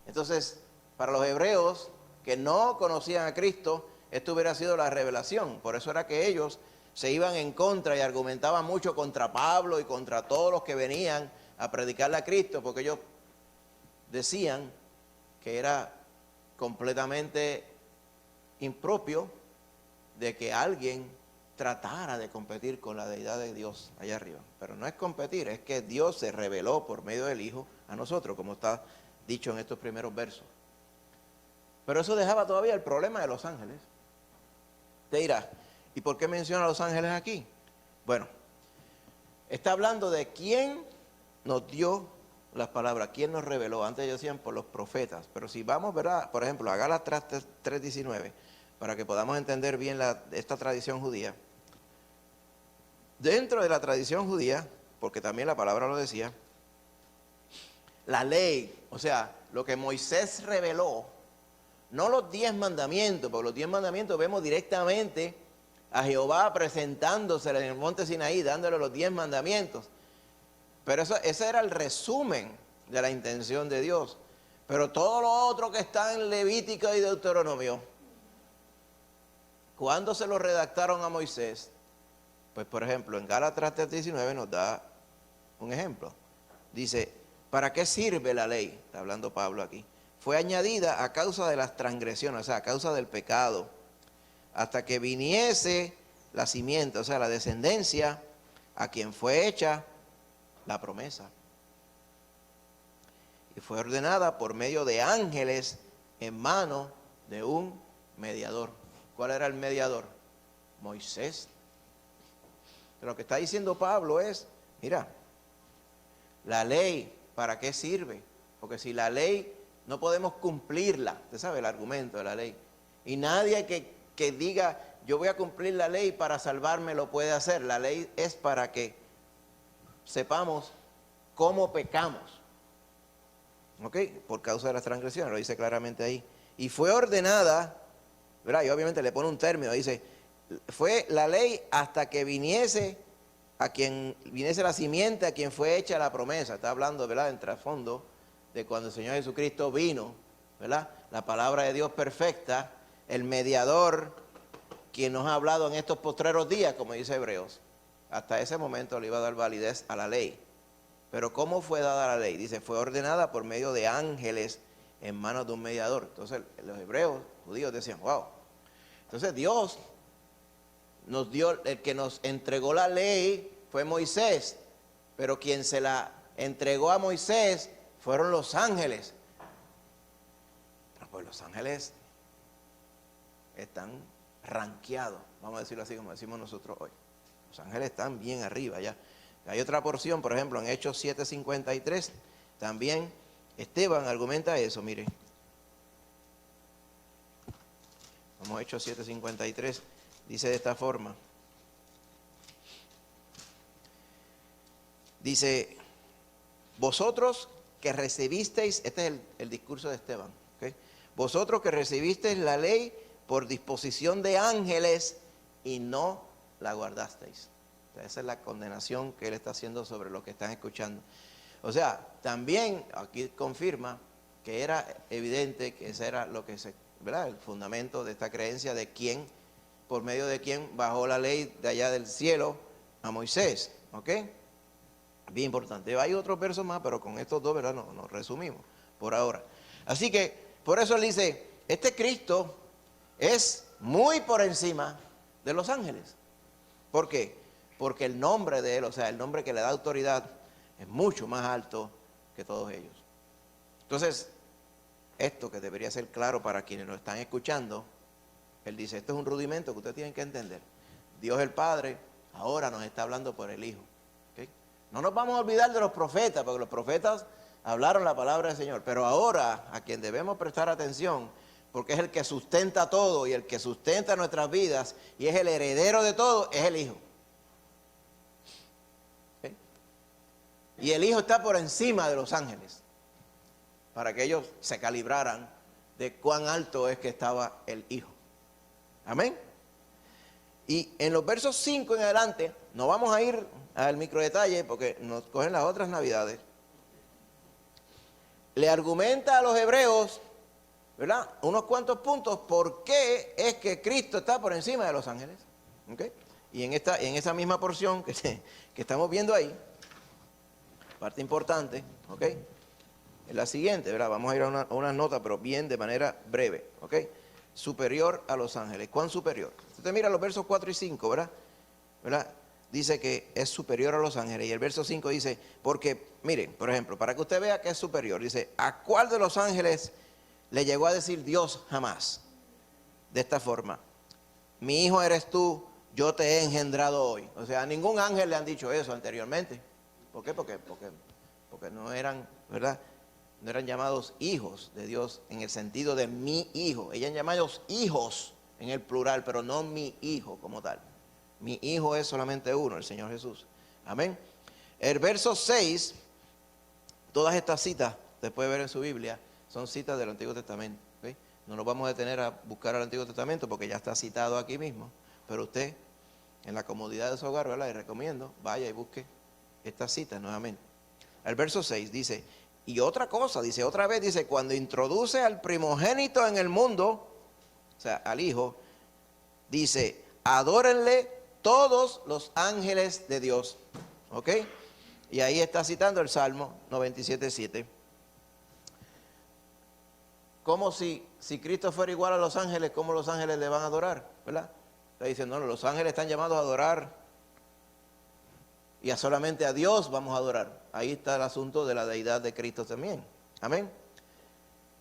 Entonces, para los hebreos que no conocían a Cristo, esto hubiera sido la revelación. Por eso era que ellos se iban en contra y argumentaban mucho contra Pablo y contra todos los que venían a predicarle a Cristo, porque ellos decían que era completamente impropio de que alguien tratara de competir con la deidad de Dios allá arriba. Pero no es competir, es que Dios se reveló por medio del Hijo a nosotros, como está dicho en estos primeros versos. Pero eso dejaba todavía el problema de los ángeles. Te dirá, ¿y por qué menciona a los ángeles aquí? Bueno, está hablando de quién nos dio las palabras, quién nos reveló. Antes ellos decían por los profetas, pero si vamos, ¿verdad? Por ejemplo, a Gálatas 3:19, para que podamos entender bien esta tradición judía. Dentro de la tradición judía, porque también la palabra lo decía, la ley, o sea, lo que Moisés reveló, no los 10 mandamientos, porque los 10 mandamientos vemos directamente a Jehová presentándose en el monte Sinaí, dándole los 10 mandamientos. Pero ese era el resumen de la intención de Dios. Pero todo lo otro que está en Levítico y Deuteronomio, ¿cuándo se lo redactaron a Moisés? Pues por ejemplo, en Gálatas 3:19 nos da un ejemplo. Dice, ¿para qué sirve la ley? Está hablando Pablo aquí. Fue añadida a causa de las transgresiones, o sea, a causa del pecado, hasta que viniese la simiente, o sea, la descendencia, a quien fue hecha la promesa. Y fue ordenada por medio de ángeles en mano de un mediador. ¿Cuál era el mediador? Moisés. Pero lo que está diciendo Pablo es, mira, la ley, ¿para qué sirve? Porque si la ley no podemos cumplirla, usted sabe el argumento de la ley, y nadie que diga, yo voy a cumplir la ley para salvarme lo puede hacer. La ley es para que sepamos cómo pecamos, ¿ok? Por causa de las transgresiones, lo dice claramente ahí. Y fue ordenada, ¿verdad? Y obviamente le pone un término, dice, fue la ley hasta que viniese la simiente a quien fue hecha la promesa. Está hablando, ¿verdad?, en trasfondo de cuando el Señor Jesucristo vino, ¿verdad? La palabra de Dios perfecta, el mediador, quien nos ha hablado en estos postreros días, como dice Hebreos. Hasta ese momento le iba a dar validez a la ley. Pero ¿cómo fue dada la ley? Dice, fue ordenada por medio de ángeles en manos de un mediador. Entonces los hebreos, judíos, decían, wow. Entonces Dios nos dio, el que nos entregó la ley fue Moisés, pero quien se la entregó a Moisés fueron los ángeles. Pues los ángeles están rankeados, vamos a decirlo así como decimos nosotros hoy. Los ángeles están bien arriba ya. Hay otra porción, por ejemplo, en Hechos 7:53, también Esteban argumenta eso, miren. Vamos a Hechos 7:53, dice de esta forma. Dice, vosotros que recibisteis, este es el discurso de Esteban, ¿okay? Vosotros que recibisteis la ley por disposición de ángeles y no la guardasteis. O sea, esa es la condenación que él está haciendo sobre lo que están escuchando. O sea, también aquí confirma que era evidente que ese era lo que ¿verdad? El fundamento de esta creencia de quién, por medio de quién bajó la ley de allá del cielo a Moisés, ¿ok? Bien importante. Hay otros versos más, pero con estos dos, ¿verdad? Nos resumimos por ahora. Así que, por eso él dice, este Cristo es muy por encima de los ángeles. ¿Por qué? Porque el nombre de él, o sea, el nombre que le da autoridad, es mucho más alto que todos ellos. Entonces, esto que debería ser claro para quienes nos están escuchando, él dice, esto es un rudimento que ustedes tienen que entender. Dios el Padre ahora nos está hablando por el Hijo. ¿Okay? No nos vamos a olvidar de los profetas, porque los profetas hablaron la palabra del Señor. Pero ahora a quien debemos prestar atención, porque es el que sustenta todo y el que sustenta nuestras vidas y es el heredero de todo, es el Hijo. ¿Okay? Y el Hijo está por encima de los ángeles, para que ellos se calibraran de cuán alto es que estaba el Hijo. Amén. Y en los versos 5 en adelante, no vamos a ir al microdetalle porque nos cogen las otras navidades. Le argumenta a los hebreos, ¿verdad? Unos cuantos puntos por qué es que Cristo está por encima de los ángeles. ¿Okay? Y en esa misma porción que estamos viendo ahí, parte importante, ¿ok? Es la siguiente, ¿verdad? Vamos a ir a una nota, pero bien de manera breve, ¿ok? Superior a los ángeles. ¿Cuán superior? Usted mira los versos 4 y 5, ¿verdad? Dice que es superior a los ángeles. Y el verso 5 dice, porque, miren, por ejemplo, para que usted vea que es superior, dice, ¿a cuál de los ángeles le llegó a decir Dios jamás? De esta forma, mi hijo eres tú, yo te he engendrado hoy. O sea, a ningún ángel le han dicho eso anteriormente. ¿Por qué? Porque no eran, ¿verdad? No eran llamados hijos de Dios en el sentido de mi hijo. Ellos eran llamados hijos en el plural, pero no mi hijo como tal. Mi hijo es solamente uno, el Señor Jesús. Amén. El verso 6, todas estas citas, usted puede ver en su Biblia, son citas del Antiguo Testamento. ¿Okay? No nos vamos a detener a buscar el Antiguo Testamento porque ya está citado aquí mismo. Pero usted, en la comodidad de su hogar, ¿verdad? Le recomiendo, vaya y busque estas citas nuevamente. El verso 6 dice, y otra cosa, dice otra vez, dice, cuando introduce al primogénito en el mundo, o sea, al Hijo, dice, adórenle todos los ángeles de Dios. ¿Ok? Y ahí está citando el Salmo 97:7. Como si Cristo fuera igual a los ángeles, ¿cómo los ángeles le van a adorar? ¿Verdad? Está diciendo, no, los ángeles están llamados a adorar y a solamente a Dios vamos a adorar. Ahí está el asunto de la deidad de Cristo también. Amén.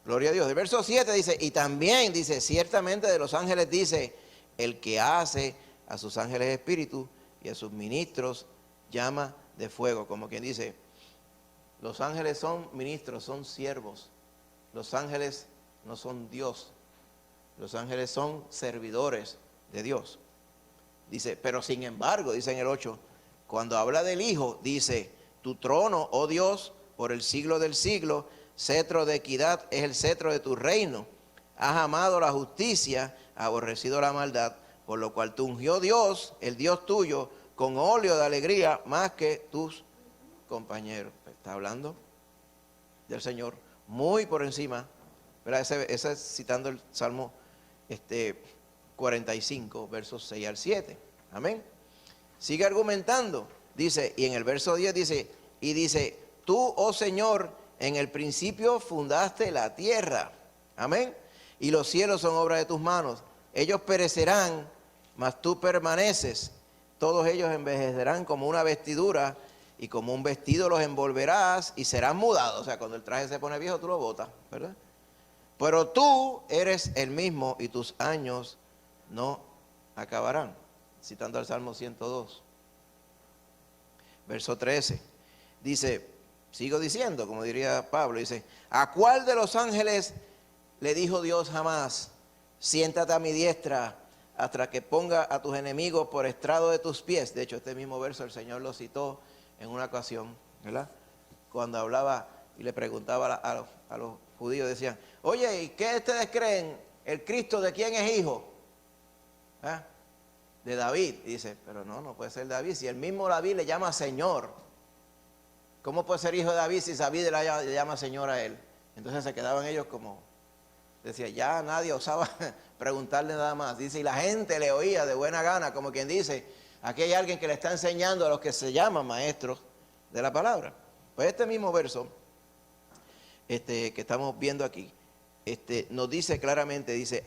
Gloria a Dios. El verso 7 dice, y también dice, ciertamente de los ángeles dice, el que hace a sus ángeles espíritu y a sus ministros llama de fuego. Como quien dice, los ángeles son ministros, son siervos. Los ángeles no son Dios. Los ángeles son servidores de Dios. Dice, pero sin embargo, dice en el 8, cuando habla del Hijo, dice, tu trono, oh Dios, por el siglo del siglo, cetro de equidad es el cetro de tu reino. Has amado la justicia, aborrecido la maldad, por lo cual te ungió Dios, el Dios tuyo, con óleo de alegría más que tus compañeros. Está hablando del Señor muy por encima, ¿verdad? Ese es citando el Salmo 45, versos 6 al 7. Amén. Sigue argumentando, dice, y en el verso 10 dice, tú, oh Señor, en el principio fundaste la tierra. Amén. Y los cielos son obra de tus manos. Ellos perecerán, mas tú permaneces. Todos ellos envejecerán como una vestidura, y como un vestido los envolverás y serán mudados. O sea, cuando el traje se pone viejo, tú lo botas, ¿verdad? Pero tú eres el mismo y tus años no acabarán. Citando al Salmo 102. Verso 13. Dice, sigo diciendo, como diría Pablo, dice, ¿a cuál de los ángeles le dijo Dios jamás, siéntate a mi diestra hasta que ponga a tus enemigos por estrado de tus pies? De hecho, este mismo verso el Señor lo citó en una ocasión, ¿verdad? Cuando hablaba y le preguntaba a los judíos, decían, oye, ¿y qué ustedes creen? ¿El Cristo de quién es hijo? ¿Ah? De David. Y dice, pero no puede ser David. Si el mismo David le llama Señor, ¿cómo puede ser hijo de David si David le llama Señor a él? Entonces se quedaban ellos como, decía, ya nadie osaba preguntarle nada más. Dice, y la gente le oía de buena gana, como quien dice, aquí hay alguien que le está enseñando a los que se llaman maestros de la palabra. Pues este mismo verso que estamos viendo aquí, nos dice claramente, dice,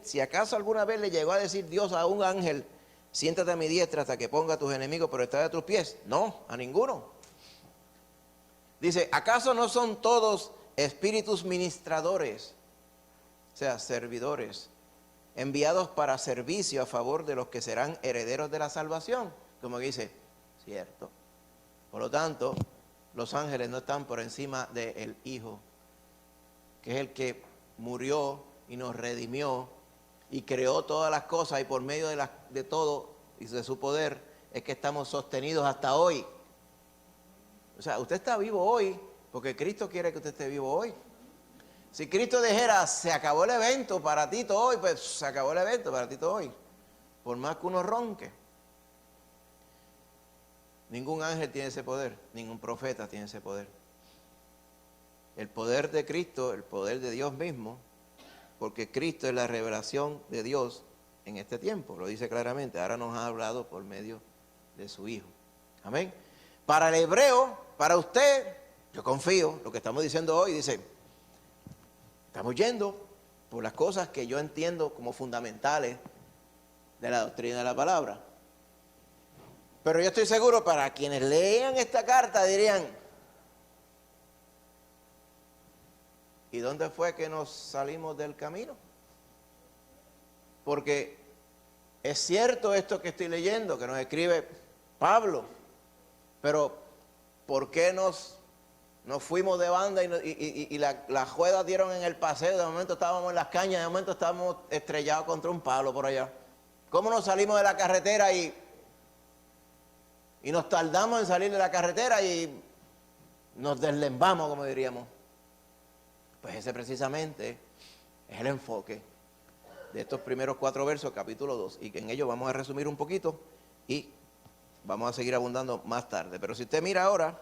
si acaso alguna vez le llegó a decir Dios a un ángel, siéntate a mi diestra hasta que ponga a tus enemigos por estrado de tus pies? No, a ninguno. Dice, ¿acaso no son todos espíritus ministradores, o sea, servidores, enviados para servicio a favor de los que serán herederos de la salvación? Como dice, cierto. Por lo tanto, los ángeles no están por encima del Hijo, que es el que murió y nos redimió y creó todas las cosas, y por medio de todo y de su poder es que estamos sostenidos hasta hoy. O sea, usted está vivo hoy porque Cristo quiere que usted esté vivo hoy. Si Cristo dijera, se acabó el evento para ti todo hoy, pues se acabó el evento para ti todo hoy. Por más que uno ronque. Ningún ángel tiene ese poder, ningún profeta tiene ese poder. El poder de Cristo, el poder de Dios mismo, porque Cristo es la revelación de Dios en este tiempo, lo dice claramente. Ahora nos ha hablado por medio de su Hijo. Amén. Para el hebreo, para usted, yo confío, lo que estamos diciendo hoy, dice, estamos yendo por las cosas que yo entiendo como fundamentales de la doctrina de la palabra. Pero yo estoy seguro, para quienes lean esta carta dirían, ¿y dónde fue que nos salimos del camino? Porque es cierto esto que estoy leyendo, que nos escribe Pablo, pero ¿por qué nos fuimos de banda y las juegas dieron en el paseo? De momento estábamos en las cañas, de momento estábamos estrellados contra un palo por allá. ¿Cómo nos salimos de la carretera y nos tardamos en salir de la carretera y nos deslembamos, como diríamos? Pues ese precisamente es el enfoque de estos primeros 4 versos, capítulo 2, y que en ellos vamos a resumir un poquito y vamos a seguir abundando más tarde. Pero si usted mira ahora,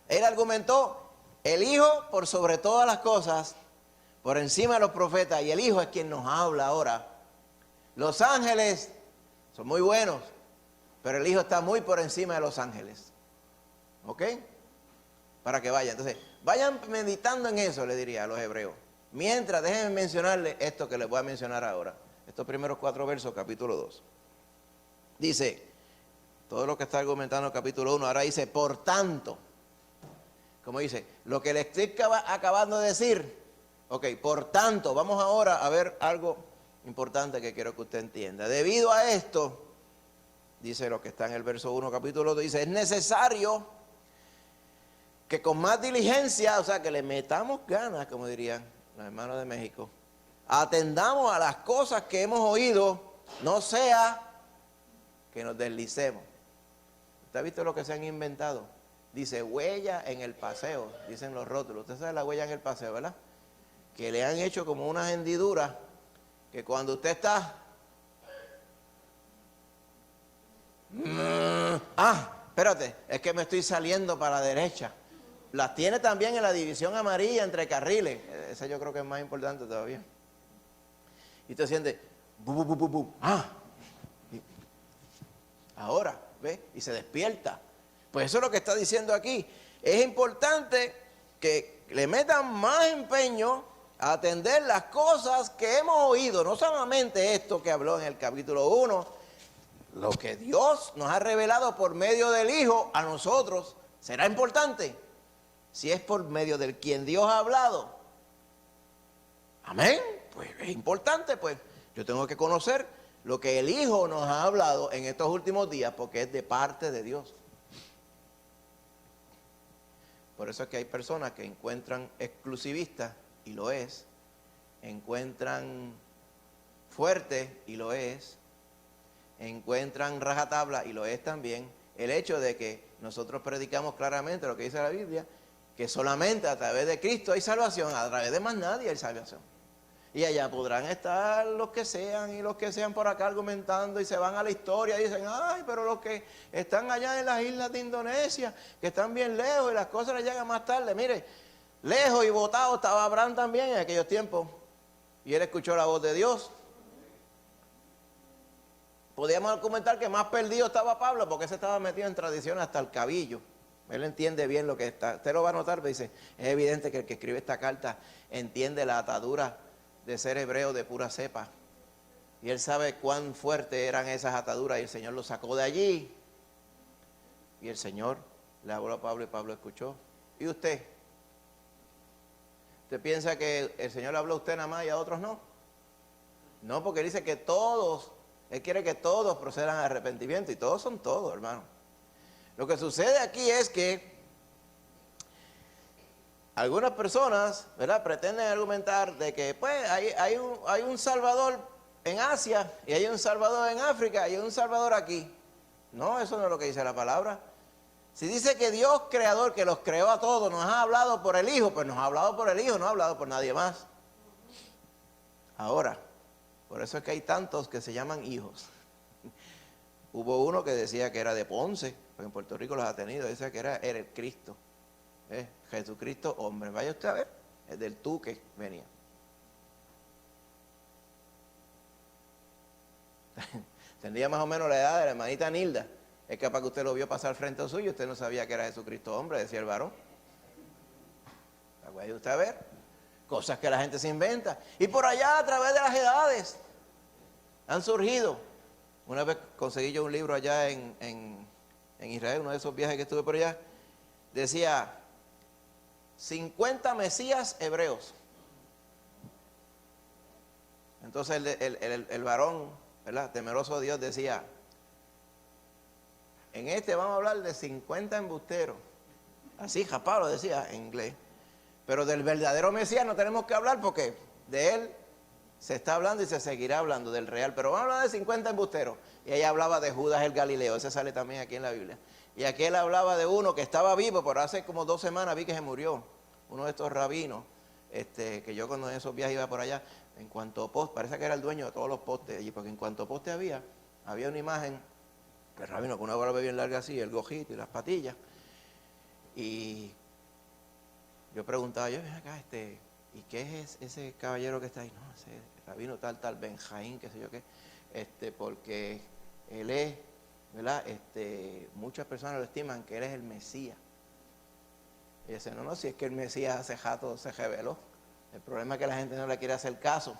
él argumentó, el Hijo por sobre todas las cosas, por encima de los profetas, y el Hijo es quien nos habla ahora. Los ángeles son muy buenos, pero el Hijo está muy por encima de los ángeles. ¿Ok? Para que vayan. Entonces, vayan meditando en eso, le diría a los hebreos. Mientras, déjenme mencionarles esto que les voy a mencionar ahora. Estos primeros 4 versos, capítulo 2. Dice, todo lo que está argumentando el capítulo 1, ahora dice, por tanto. Como dice, lo que le estoy acabando de decir. Ok, por tanto, vamos ahora a ver algo importante que quiero que usted entienda. Debido a esto, dice lo que está en el verso 1, capítulo 2, dice, es necesario que con más diligencia, o sea, que le metamos ganas, como dirían los hermanos de México, atendamos a las cosas que hemos oído, no sea que nos deslicemos. ¿Usted ha visto lo que se han inventado? Dice, huella en el paseo, dicen los rótulos. Usted sabe la huella en el paseo, ¿verdad? Que le han hecho como unas hendiduras, que cuando usted está... espérate, es que me estoy saliendo para la derecha. Las tiene también en la división amarilla entre carriles. Esa yo creo que es más importante todavía. Y usted siente, ahora, ¿ve? Y se despierta. Pues eso es lo que está diciendo aquí. Es importante que le metan más empeño a atender las cosas que hemos oído. No solamente esto que habló en el capítulo 1, lo que Dios nos ha revelado por medio del Hijo a nosotros será importante. Si es por medio del quien Dios ha hablado. Amén. Pues es importante, pues. Yo tengo que conocer lo que el Hijo nos ha hablado en estos últimos días, porque es de parte de Dios. Por eso es que hay personas que encuentran exclusivistas, y lo es, encuentran fuerte, y lo es, encuentran rajatabla, y lo es también, el hecho de que nosotros predicamos claramente lo que dice la Biblia, que solamente a través de Cristo hay salvación, a través de más nadie hay salvación. Y allá podrán estar los que sean y los que sean por acá argumentando y se van a la historia y dicen, ay, pero los que están allá en las islas de Indonesia, que están bien lejos y las cosas les llegan más tarde. Mire, lejos y botado estaba Abraham también en aquellos tiempos y él escuchó la voz de Dios. Podríamos argumentar que más perdido estaba Pablo porque ese estaba metido en tradiciones hasta el cabillo. Él entiende bien lo que está. Usted lo va a notar, pero dice, es evidente que el que escribe esta carta entiende la atadura de ser hebreo de pura cepa. Y él sabe cuán fuertes eran esas ataduras y el Señor lo sacó de allí. Y el Señor le habló a Pablo y Pablo escuchó. ¿Y usted? ¿Usted piensa que el Señor le habló a usted nada más y a otros no? No, porque dice que todos, Él quiere que todos procedan al arrepentimiento y todos son todos, hermano. Lo que sucede aquí es que algunas personas, ¿verdad?, pretenden argumentar de que pues hay un Salvador en Asia y hay un Salvador en África y hay un Salvador aquí. No, eso no es lo que dice la palabra. Si dice que Dios creador, que los creó a todos, nos ha hablado por el Hijo, pues nos ha hablado por el Hijo, no ha hablado por nadie más. Ahora, por eso es que hay tantos que se llaman hijos. Hubo uno que decía que era de Ponce, porque en Puerto Rico los ha tenido, decía que era el Cristo. Jesucristo hombre, vaya usted a ver, es del tú que venía. Tendría más o menos la edad de la hermanita Nilda. Es capaz que usted lo vio pasar frente a suyo, usted no sabía que era Jesucristo hombre, decía el varón. Vaya usted a ver, cosas que la gente se inventa. Y por allá, a través de las edades, han surgido. Una vez conseguí yo un libro allá en Israel, uno de esos viajes que estuve por allá, decía 50 mesías hebreos. Entonces el varón, ¿verdad?, temeroso de Dios, decía, en este vamos a hablar de 50 embusteros. Así Japá lo decía en inglés. Pero del verdadero Mesías no tenemos que hablar porque de él se está hablando y se seguirá hablando, del real. Pero vamos a hablar de 50 embusteros. Y ella hablaba de Judas el Galileo, ese sale también aquí en la Biblia. Y aquí él hablaba de uno que estaba vivo, pero hace como 2 semanas vi que se murió. Uno de estos rabinos, que yo cuando en esos viajes iba por allá, en cuanto poste, parece que era el dueño de todos los postes allí, porque en cuanto poste había una imagen del rabino con una barba bien larga así, el gojito y las patillas. Y yo preguntaba, ven acá, ¿y qué es ese caballero que está ahí? No, ese rabino tal, Benjaín, qué sé yo qué, porque él es, ¿verdad? Muchas personas lo estiman que él es el Mesías. Y dice, no, si es que el Mesías hace rato se reveló. El problema es que la gente no le quiere hacer caso.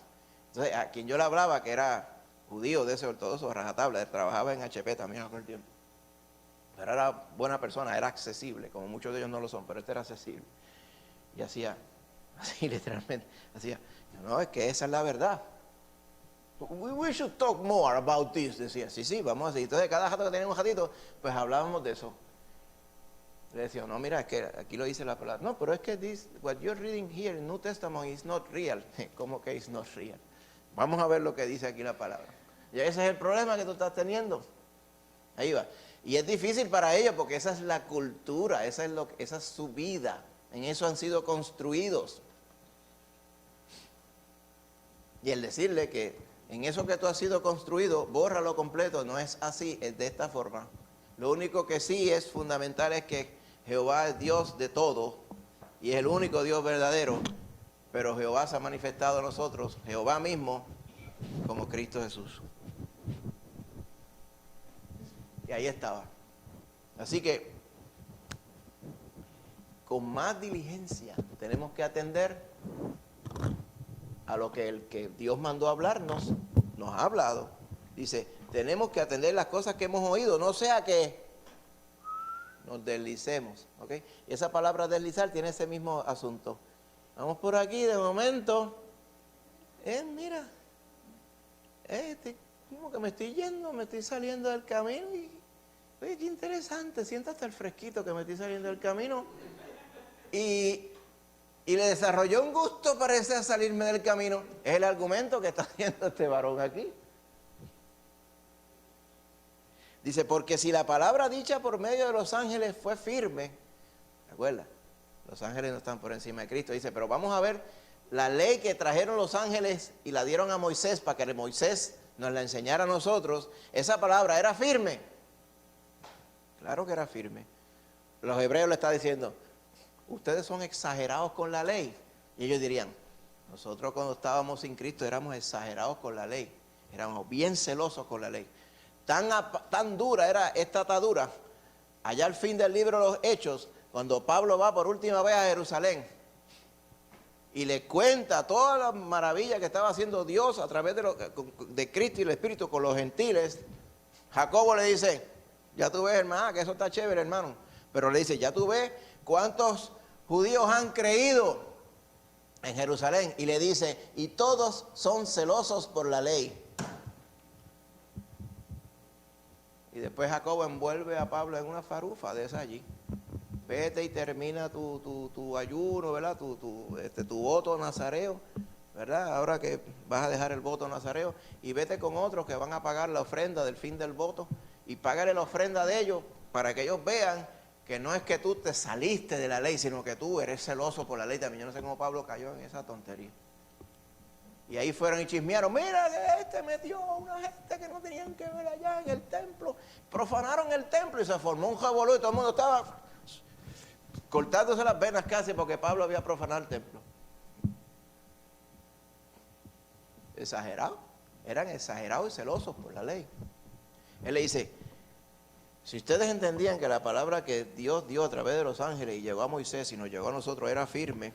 Entonces, a quien yo le hablaba, que era judío de ese ortodoxo, rajatabla, trabajaba en HP también aquel tiempo. Pero era buena persona, era accesible, como muchos de ellos no lo son, pero este era accesible. Y hacía, así literalmente, hacía, no, es que esa es la verdad. We should talk more about this, decía. Sí, vamos a seguir. Entonces, cada rato que teníamos un ratito, pues hablábamos de eso. Le decía, no, mira, es que aquí lo dice la palabra. No, pero es que what you're reading here in New Testament is not real. ¿Cómo que is not real? Vamos a ver lo que dice aquí la palabra. Y ese es el problema que tú estás teniendo. Ahí va. Y es difícil para ellos porque esa es la cultura, esa es su vida. En eso han sido construidos. Y el decirle que en eso que tú has sido construido, bórralo completo, no es así, es de esta forma. Lo único que sí es fundamental es que Jehová es Dios de todo y es el único Dios verdadero, pero Jehová se ha manifestado a nosotros, Jehová mismo, como Cristo Jesús. Y ahí estaba. Así que, con más diligencia, tenemos que atender a lo que el que Dios mandó a hablarnos, nos ha hablado. Dice, tenemos que atender las cosas que hemos oído, no sea que nos deslicemos, ¿ok? Y esa palabra deslizar tiene ese mismo asunto. Vamos por aquí, de momento, mira, como que me estoy yendo, me estoy saliendo del camino y, oye, qué interesante, siento hasta el fresquito que me estoy saliendo del camino. Y le desarrolló un gusto, parece, salirme del camino. Es el argumento que está haciendo este varón aquí. Dice, porque si la palabra dicha por medio de los ángeles fue firme, recuerda, los ángeles no están por encima de Cristo. Dice, pero vamos a ver la ley que trajeron los ángeles y la dieron a Moisés para que Moisés nos la enseñara a nosotros. Esa palabra era firme. Claro que era firme. Los hebreos le están diciendo, ustedes son exagerados con la ley. Y ellos dirían, nosotros cuando estábamos sin Cristo éramos exagerados con la ley. Éramos bien celosos con la ley. Tan dura era esta atadura. Allá al fin del libro de los Hechos, cuando Pablo va por última vez a Jerusalén y le cuenta toda la maravilla que estaba haciendo Dios a través de Cristo y el Espíritu con los gentiles, Jacobo le dice, ya tú ves, hermano, que eso está chévere, hermano. Pero le dice, ya tú ves cuántos judíos han creído en Jerusalén. Y le dice, y todos son celosos por la ley. Y después Jacobo envuelve a Pablo en una farufa de esa allí. Vete y termina tu ayuno, ¿verdad? Tu voto nazareo, ¿verdad? Ahora que vas a dejar el voto nazareo. Y vete con otros que van a pagar la ofrenda del fin del voto. Y págale la ofrenda de ellos para que ellos vean que no es que tú te saliste de la ley, sino que tú eres celoso por la ley también. Yo no sé cómo Pablo cayó en esa tontería. Y ahí fueron y chismearon, mira que metió a una gente que no tenían que ver allá en el templo. Profanaron el templo y se formó un revolú y todo el mundo estaba cortándose las venas casi porque Pablo había profanado el templo. Exagerado, eran exagerados y celosos por la ley. Él le dice, si ustedes entendían que la palabra que Dios dio a través de los ángeles y llegó a Moisés y nos llegó a nosotros era firme,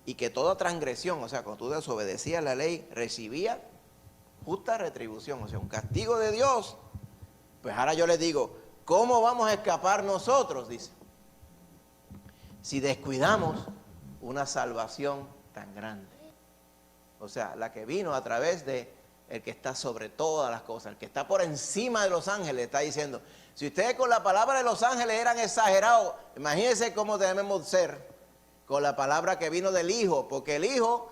y que toda transgresión, o sea, cuando tú desobedecías la ley, recibía justa retribución, o sea, un castigo de Dios, pues ahora yo les digo, ¿cómo vamos a escapar nosotros? Dice, si descuidamos una salvación tan grande. O sea, la que vino a través de el que está sobre todas las cosas, el que está por encima de los ángeles, está diciendo, si ustedes con la palabra de los ángeles eran exagerados, imagínense cómo debemos ser con la palabra que vino del Hijo, porque el Hijo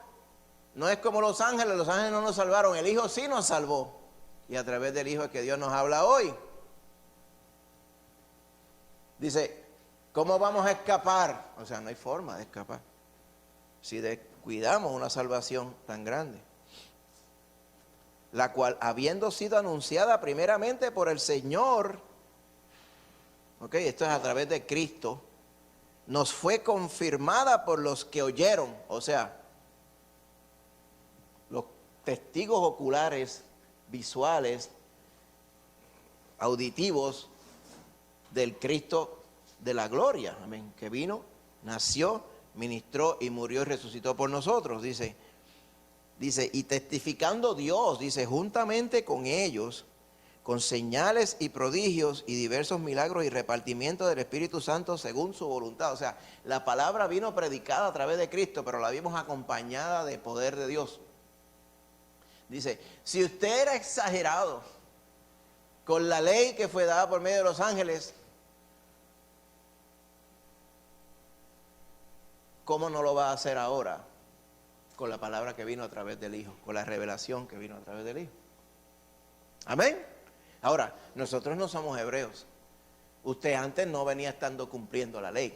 no es como los ángeles no nos salvaron, el Hijo sí nos salvó, y a través del Hijo es que Dios nos habla hoy. Dice, ¿cómo vamos a escapar? O sea, no hay forma de escapar si descuidamos una salvación tan grande, la cual habiendo sido anunciada primeramente por el Señor, ok, esto es a través de Cristo, nos fue confirmada por los que oyeron, o sea, los testigos oculares, visuales, auditivos del Cristo de la gloria, amén, que vino, nació, ministró y murió y resucitó por nosotros, dice, y testificando Dios, dice, juntamente con ellos, con señales y prodigios y diversos milagros y repartimiento del Espíritu Santo según su voluntad. O sea, la palabra vino predicada a través de Cristo, pero la vimos acompañada de poder de Dios. Dice, si usted era exagerado con la ley que fue dada por medio de los ángeles, ¿cómo no lo va a hacer ahora con la palabra que vino a través del Hijo, con la revelación que vino a través del Hijo? Amén. Ahora, nosotros no somos hebreos. Usted antes no venía estando cumpliendo la ley.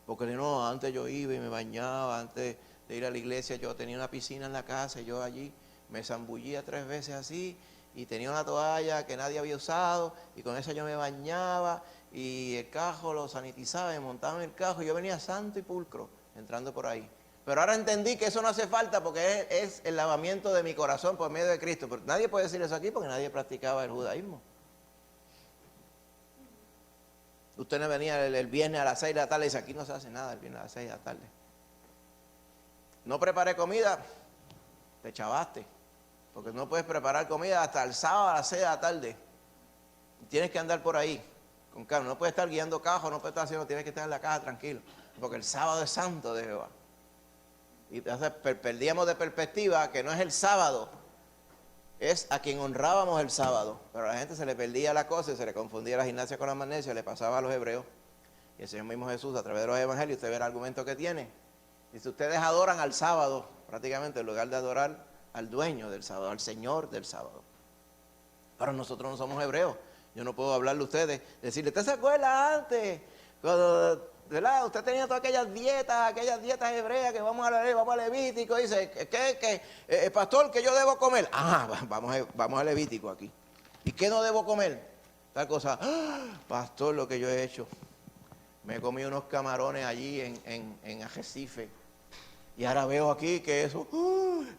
Porque no, antes yo iba y me bañaba, antes de ir a la iglesia yo tenía una piscina en la casa y yo allí me zambullía 3 veces así y tenía una toalla que nadie había usado y con esa yo me bañaba y el cajo lo sanitizaba, me montaba en el cajo y yo venía santo y pulcro entrando por ahí. Pero ahora entendí que eso no hace falta porque es el lavamiento de mi corazón por medio de Cristo. Pero nadie puede decir eso aquí porque nadie practicaba el judaísmo. Usted no venía el viernes a las 6 de la tarde y dice, aquí no se hace nada el viernes a las 6 de la tarde. No preparé comida, te chavaste. Porque no puedes preparar comida hasta el sábado a las 6 de la tarde. Tienes que andar por ahí con calma. No puedes estar guiando cajos, no puedes estar haciendo, tienes que estar en la casa tranquilo. Porque el sábado es santo de Jehová. Y entonces perdíamos de perspectiva que no es el sábado es a quien honrábamos el sábado. Pero a la gente se le perdía la cosa y se le confundía la gimnasia con la magnesia, le pasaba a los hebreos. Y el Señor mismo Jesús, a través de los evangelios, usted ve el argumento que tiene. Dice, ustedes adoran al sábado, prácticamente en lugar de adorar al dueño del sábado, al Señor del sábado. Pero nosotros no somos hebreos. Yo no puedo hablarle a ustedes, decirle, ¿usted se acuerda antes? Cuando, ¿verdad? Usted tenía todas aquellas dietas hebreas que vamos a Levítico. Dice, pastor, ¿qué yo debo comer? Vamos a Levítico aquí. ¿Y qué no debo comer? Tal cosa. Pastor, lo que yo he hecho. Me he comido unos camarones allí en Arrecife. Y ahora veo aquí que eso,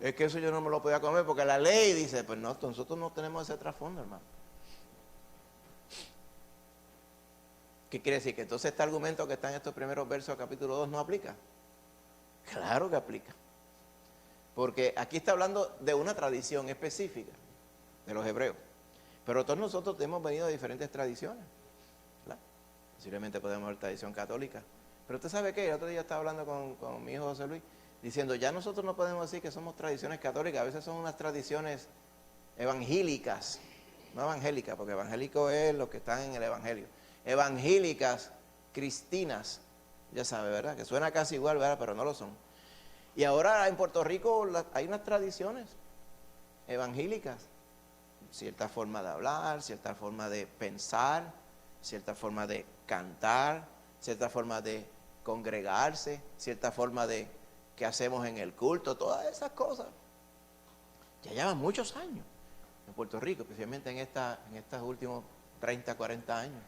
es que eso yo no me lo podía comer porque la ley dice, pues no, nosotros no tenemos ese trasfondo, hermano. ¿Qué quiere decir? Que entonces este argumento que está en estos primeros versos del capítulo 2 no aplica. Claro que aplica. Porque aquí está hablando de una tradición específica de los hebreos. Pero todos nosotros hemos venido de diferentes tradiciones. ¿Verdad? Posiblemente podemos ver tradición católica. Pero usted sabe qué, el otro día estaba hablando con mi hijo José Luis, diciendo, ya nosotros no podemos decir que somos tradiciones católicas, a veces son unas tradiciones evangélicas, no evangélicas, porque evangélico es lo que están en el evangelio, evangélicas, cristinas, ya sabe, ¿verdad? Que suena casi igual, ¿verdad? Pero no lo son. Y ahora en Puerto Rico hay unas tradiciones evangélicas, cierta forma de hablar, cierta forma de pensar, cierta forma de cantar, cierta forma de congregarse, cierta forma de que hacemos en el culto, todas esas cosas. Ya llevan muchos años en Puerto Rico, especialmente en estos últimos 30, 40 años.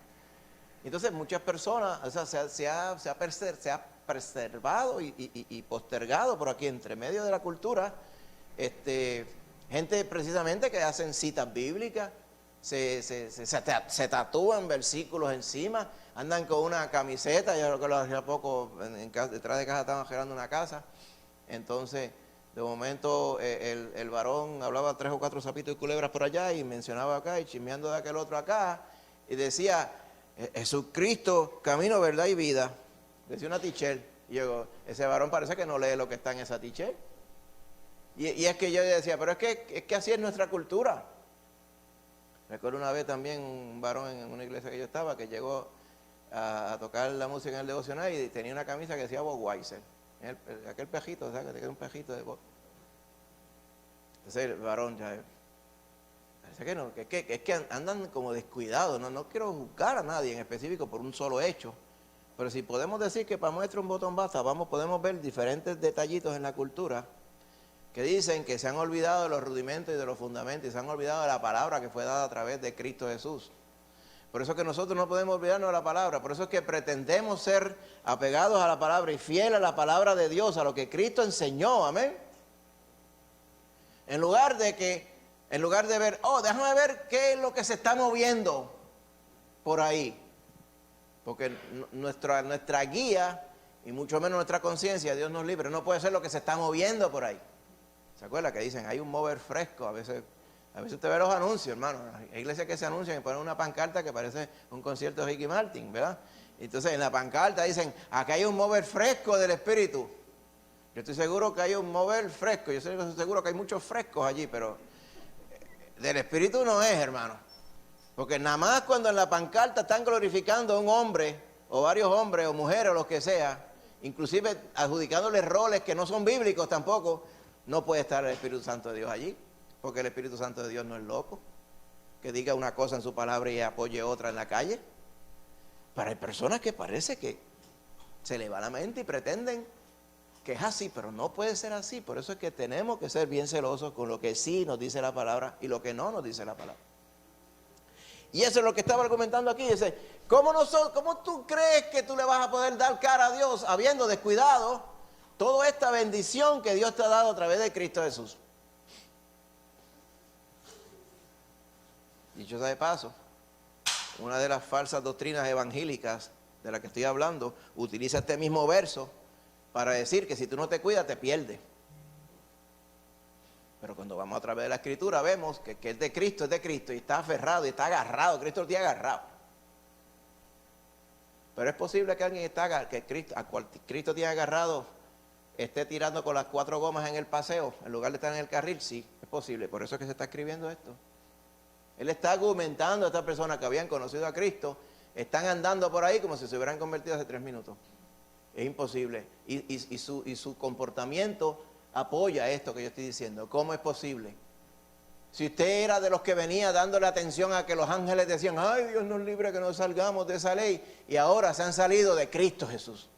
Entonces muchas personas, o sea, se ha preservado y postergado por aquí, entre medio de la cultura, gente precisamente que hacen citas bíblicas, se tatúan versículos encima, andan con una camiseta, yo creo que lo hacía poco, detrás de casa estaban arreglando una casa, entonces de momento el varón hablaba 3 o 4 sapitos y culebras por allá y mencionaba acá y chismeando de aquel otro acá y decía, Jesucristo, camino, verdad y vida, decía una tichel, y yo, ese varón parece que no lee lo que está en esa tichel, y es que yo decía, pero es que así es nuestra cultura. Recuerdo una vez también un varón en una iglesia que yo estaba que llegó a tocar la música en el devocional y tenía una camisa que decía Budweiser, aquel pejito, ¿sabes? Que te queda un pejito de voz. Entonces el varón ya parece que no, es que andan como descuidados, no quiero juzgar a nadie en específico por un solo hecho, pero si podemos decir que para muestra un botón basta, podemos ver diferentes detallitos en la cultura que dicen que se han olvidado de los rudimentos y de los fundamentos y se han olvidado de la palabra que fue dada a través de Cristo Jesús. Por eso es que nosotros no podemos olvidarnos de la palabra, por eso es que pretendemos ser apegados a la palabra y fieles a la palabra de Dios, a lo que Cristo enseñó, amén. En lugar de ver, déjame ver qué es lo que se está moviendo por ahí. Porque nuestra guía y mucho menos nuestra conciencia, Dios nos libre, no puede ser lo que se está moviendo por ahí. ¿Se acuerda que dicen, hay un mover fresco? A veces usted ve los anuncios, hermano. Hay iglesias que se anuncian y ponen una pancarta que parece un concierto de Ricky Martin, ¿verdad? Entonces en la pancarta dicen, acá hay un mover fresco del Espíritu. Yo estoy seguro que hay un mover fresco. Yo estoy seguro que hay muchos frescos allí, pero del Espíritu no es, hermano. Porque nada más cuando en la pancarta están glorificando a un hombre, o varios hombres, o mujeres, o lo que sea, inclusive adjudicándole roles que no son bíblicos tampoco, no puede estar el Espíritu Santo de Dios allí, porque el Espíritu Santo de Dios no es loco, que diga una cosa en su palabra y apoye otra en la calle. Pero hay personas que parece que se le va la mente y pretenden que es así, pero no puede ser así. Por eso es que tenemos que ser bien celosos con lo que sí nos dice la palabra y lo que no nos dice la palabra. Y eso es lo que estaba argumentando aquí. Dice, ¿cómo tú crees que tú le vas a poder dar cara a Dios habiendo descuidado toda esta bendición que Dios te ha dado a través de Cristo Jesús? Dicho sea de paso, una de las falsas doctrinas evangélicas de la que estoy hablando utiliza este mismo verso para decir que si tú no te cuidas te pierdes. Pero cuando vamos a través de la Escritura vemos que es de Cristo y está aferrado y está agarrado. Cristo lo tiene agarrado. Pero es posible que alguien Cristo tiene agarrado esté tirando con las 4 gomas en el paseo en lugar de estar en el carril. Sí, Es posible, por eso es que se está escribiendo esto. Él está argumentando a estas personas que habían conocido a Cristo, están andando por ahí como si se hubieran convertido hace 3 minutos. Es imposible. Y su comportamiento apoya esto que yo estoy diciendo. ¿Cómo es posible? Si usted era de los que venía dándole atención a que los ángeles decían, ay, Dios nos libre que nos salgamos de esa ley, y ahora se han salido de Cristo Jesús.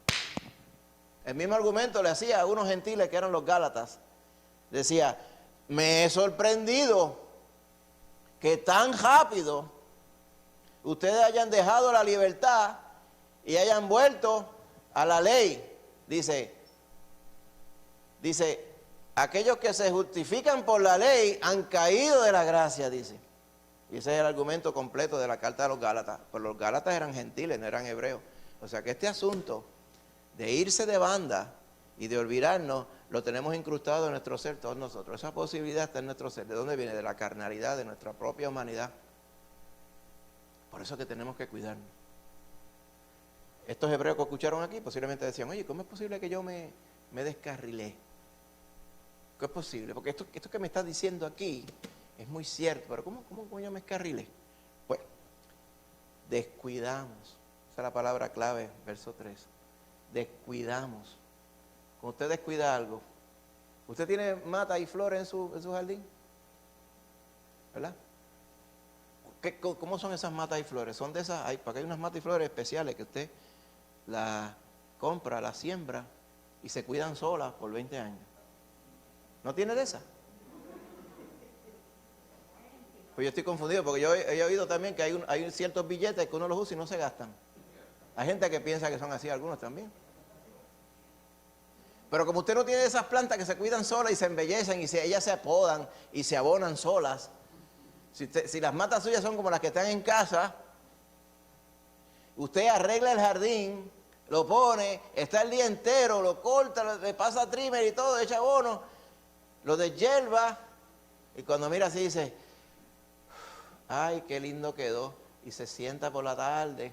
El mismo argumento le hacía a unos gentiles que eran los Gálatas. Decía, me he sorprendido que tan rápido ustedes hayan dejado la libertad y hayan vuelto a la ley. Dice, aquellos que se justifican por la ley han caído de la gracia, dice. Y ese es el argumento completo de la carta de los Gálatas. Pero los Gálatas eran gentiles, no eran hebreos. O sea que este asunto de irse de banda y de olvidarnos, lo tenemos incrustado en nuestro ser, todos nosotros. Esa posibilidad está en nuestro ser. ¿De dónde viene? De la carnalidad, de nuestra propia humanidad. Por eso es que tenemos que cuidarnos. Estos hebreos que escucharon aquí posiblemente decían, oye, ¿cómo es posible que yo me descarrilé? ¿Qué es posible? Porque esto que me estás diciendo aquí es muy cierto, pero ¿cómo yo me descarrilé? Pues, descuidamos. Esa es la palabra clave, verso 3. Descuidamos. Cuando usted descuida algo, ¿usted tiene mata y flores en su jardín? ¿Verdad? ¿Cómo son esas matas y flores? Son de esas, porque hay unas matas y flores especiales que usted las compra, las siembra y se cuidan solas por 20 años. ¿No tiene de esas? Pues yo estoy confundido porque yo he oído también que hay ciertos billetes que uno los usa y no se gastan. Hay gente que piensa que son así, algunos también. Pero como usted no tiene esas plantas que se cuidan solas y se embellecen y ellas se apodan y se abonan solas, si las matas suyas son como las que están en casa, usted arregla el jardín, lo pone, está el día entero, lo corta, le pasa trimmer y todo, echa abono, lo deshierva y cuando mira así dice, ay, qué lindo quedó, y se sienta por la tarde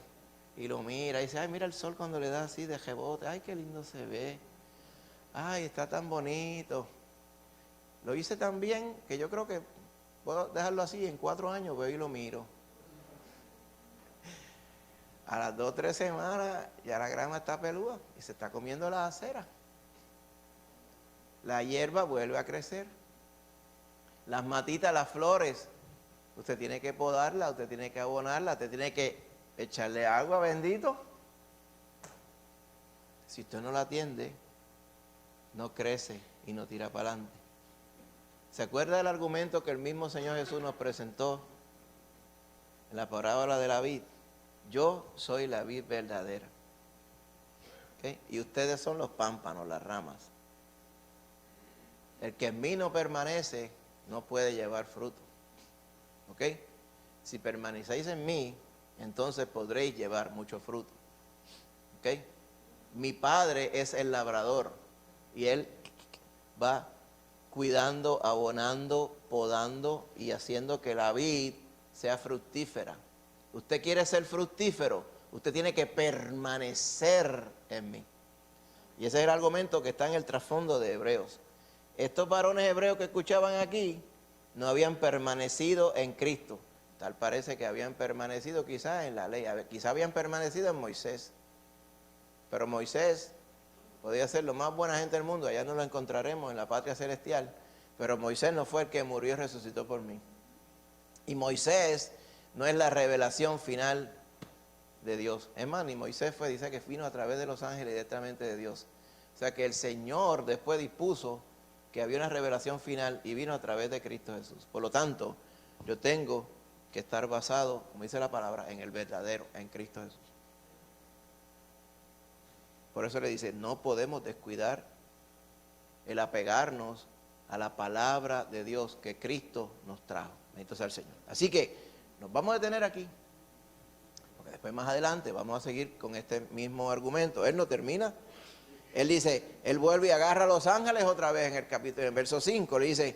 y lo mira y dice, ay, mira el sol cuando le da así de rebote, ay, qué lindo se ve, ay, está tan bonito, lo hice tan bien que yo creo que puedo dejarlo así, en 4 años voy y lo miro. A las 2 o 3 semanas ya la grama está peluda y se está comiendo la acera. La hierba vuelve a crecer. Las matitas, las flores, usted tiene que podarla, usted tiene que abonarla, usted tiene que echarle agua, bendito. Si usted no la atiende, no crece y no tira para adelante. ¿Se acuerda del argumento que el mismo Señor Jesús nos presentó en la parábola de la vid? Yo soy la vid verdadera. ¿Okay? Y ustedes son los pámpanos, las ramas. El que en mí no permanece no puede llevar fruto. ¿Ok? Si permanecéis en mí, entonces podréis llevar mucho fruto. ¿Ok? Mi Padre es el labrador y Él va cuidando, abonando, podando y haciendo que la vid sea fructífera. Usted quiere ser fructífero, usted tiene que permanecer en mí. Y ese es el argumento que está en el trasfondo de Hebreos. Estos varones hebreos que escuchaban aquí no habían permanecido en Cristo. Tal parece que habían permanecido quizás en la ley, quizás habían permanecido en Moisés. Pero Moisés podía ser lo más buena gente del mundo, allá no lo encontraremos en la patria celestial, pero Moisés no fue el que murió y resucitó por mí. Y Moisés no es la revelación final de Dios. Es más, ni Moisés fue, dice que vino a través de los ángeles directamente de Dios. O sea que el Señor después dispuso que había una revelación final y vino a través de Cristo Jesús. Por lo tanto, yo tengo que estar basado, como dice la palabra, en el verdadero, en Cristo Jesús. Por eso le dice, no podemos descuidar el apegarnos a la palabra de Dios que Cristo nos trajo. Bendito sea el Señor. Así que nos vamos a detener aquí, porque después más adelante vamos a seguir con este mismo argumento. Él no termina. Él dice, él vuelve y agarra a los ángeles otra vez en el capítulo, en verso 5, le dice,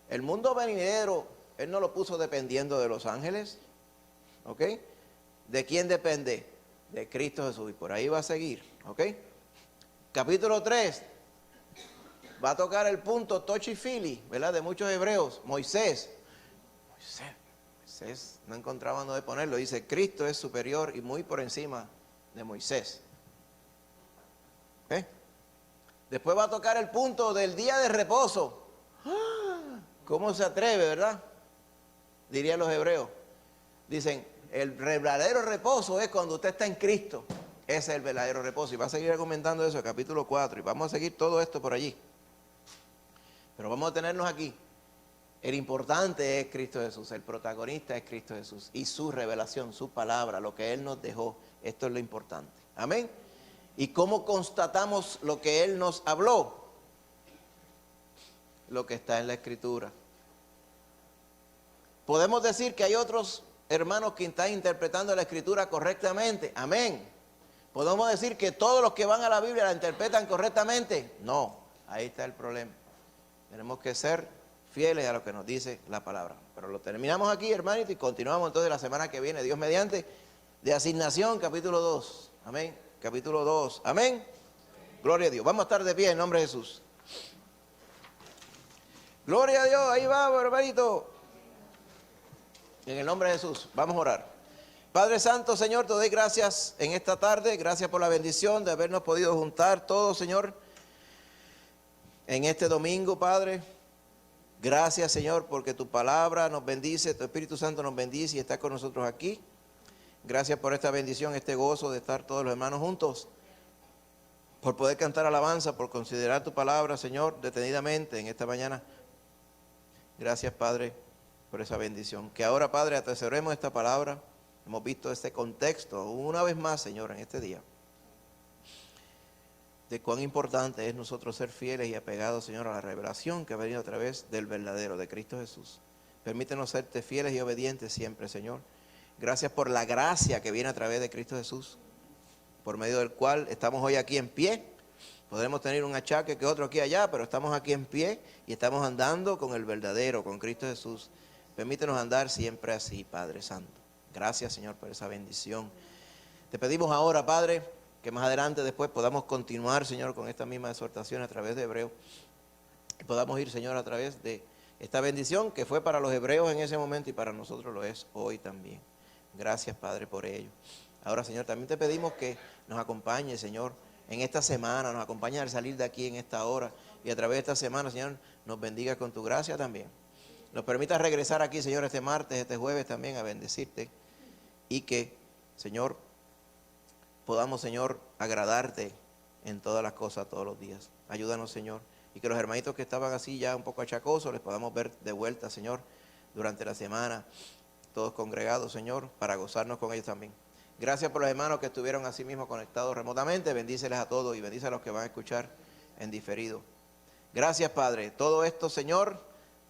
el mundo venidero, él no lo puso dependiendo de los ángeles, ¿ok? ¿De quién depende? De Cristo Jesús, y por ahí va a seguir, ¿ok? Capítulo 3, va a tocar el punto touchy-feely, ¿verdad? De muchos hebreos. Moisés, no encontraba dónde ponerlo. Dice, Cristo es superior y muy por encima de Moisés. ¿Eh? Después va a tocar el punto del día de reposo. ¿Cómo se atreve, verdad? Dirían los hebreos. Dicen, el verdadero reposo es cuando usted está en Cristo. Ese es el verdadero reposo. Y va a seguir argumentando eso, el capítulo 4. Y vamos a seguir todo esto por allí. Pero vamos a tenernos aquí. El importante es Cristo Jesús. El protagonista es Cristo Jesús. Y su revelación, su palabra, lo que Él nos dejó. Esto es lo importante. Amén. ¿Y cómo constatamos lo que Él nos habló? Lo que está en la Escritura. Podemos decir que hay otros hermanos que están interpretando la Escritura correctamente. Amén. ¿Podemos decir que todos los que van a la Biblia la interpretan correctamente? No, ahí está el problema. Tenemos que ser fieles a lo que nos dice la palabra. Pero lo terminamos aquí, hermanito, y continuamos entonces la semana que viene, Dios mediante, de asignación, capítulo 2. Amén. Capítulo 2. Amén. Gloria a Dios. Vamos a estar de pie en nombre de Jesús. Gloria a Dios. Ahí vamos, hermanito. En el nombre de Jesús. Vamos a orar. Padre Santo, Señor, te doy gracias en esta tarde. Gracias por la bendición de habernos podido juntar todos, Señor, en este domingo, Padre. Gracias, Señor, porque tu palabra nos bendice, tu Espíritu Santo nos bendice y está con nosotros aquí. Gracias por esta bendición, este gozo de estar todos los hermanos juntos, por poder cantar alabanza, por considerar tu palabra, Señor, detenidamente en esta mañana. Gracias, Padre, por esa bendición. Que ahora, Padre, atesoremos esta palabra. Hemos visto este contexto una vez más, Señor, en este día, de cuán importante es nosotros ser fieles y apegados, Señor, a la revelación que ha venido a través del verdadero, de Cristo Jesús. Permítenos serte fieles y obedientes siempre, Señor. Gracias por la gracia que viene a través de Cristo Jesús, por medio del cual estamos hoy aquí en pie. Podremos tener un achaque que otro aquí y allá, pero estamos aquí en pie y estamos andando con el verdadero, con Cristo Jesús. Permítenos andar siempre así, Padre Santo. Gracias, Señor, por esa bendición. Te pedimos ahora, Padre, que más adelante después podamos continuar, Señor, con esta misma exhortación a través de Hebreos. Y podamos ir, Señor, a través de esta bendición que fue para los hebreos en ese momento y para nosotros lo es hoy también. Gracias, Padre, por ello. Ahora, Señor, también te pedimos que nos acompañe, Señor, en esta semana, nos acompañe al salir de aquí en esta hora y a través de esta semana, Señor, nos bendiga con tu gracia también. Nos permita regresar aquí, Señor, este martes, este jueves también a bendecirte y que, Señor, podamos, Señor, agradarte en todas las cosas todos los días. Ayúdanos, Señor, y que los hermanitos que estaban así ya un poco achacosos les podamos ver de vuelta, Señor, durante la semana, todos congregados, Señor, para gozarnos con ellos también. Gracias por los hermanos que estuvieron así mismo conectados remotamente. Bendíceles a todos y bendice a los que van a escuchar en diferido. Gracias, Padre. Todo esto, Señor,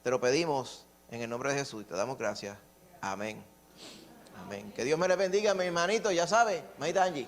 te lo pedimos en el nombre de Jesús y te damos gracias. Amén. Amén. Que Dios me les bendiga, mi hermanito, ya sabe, Maita Angie.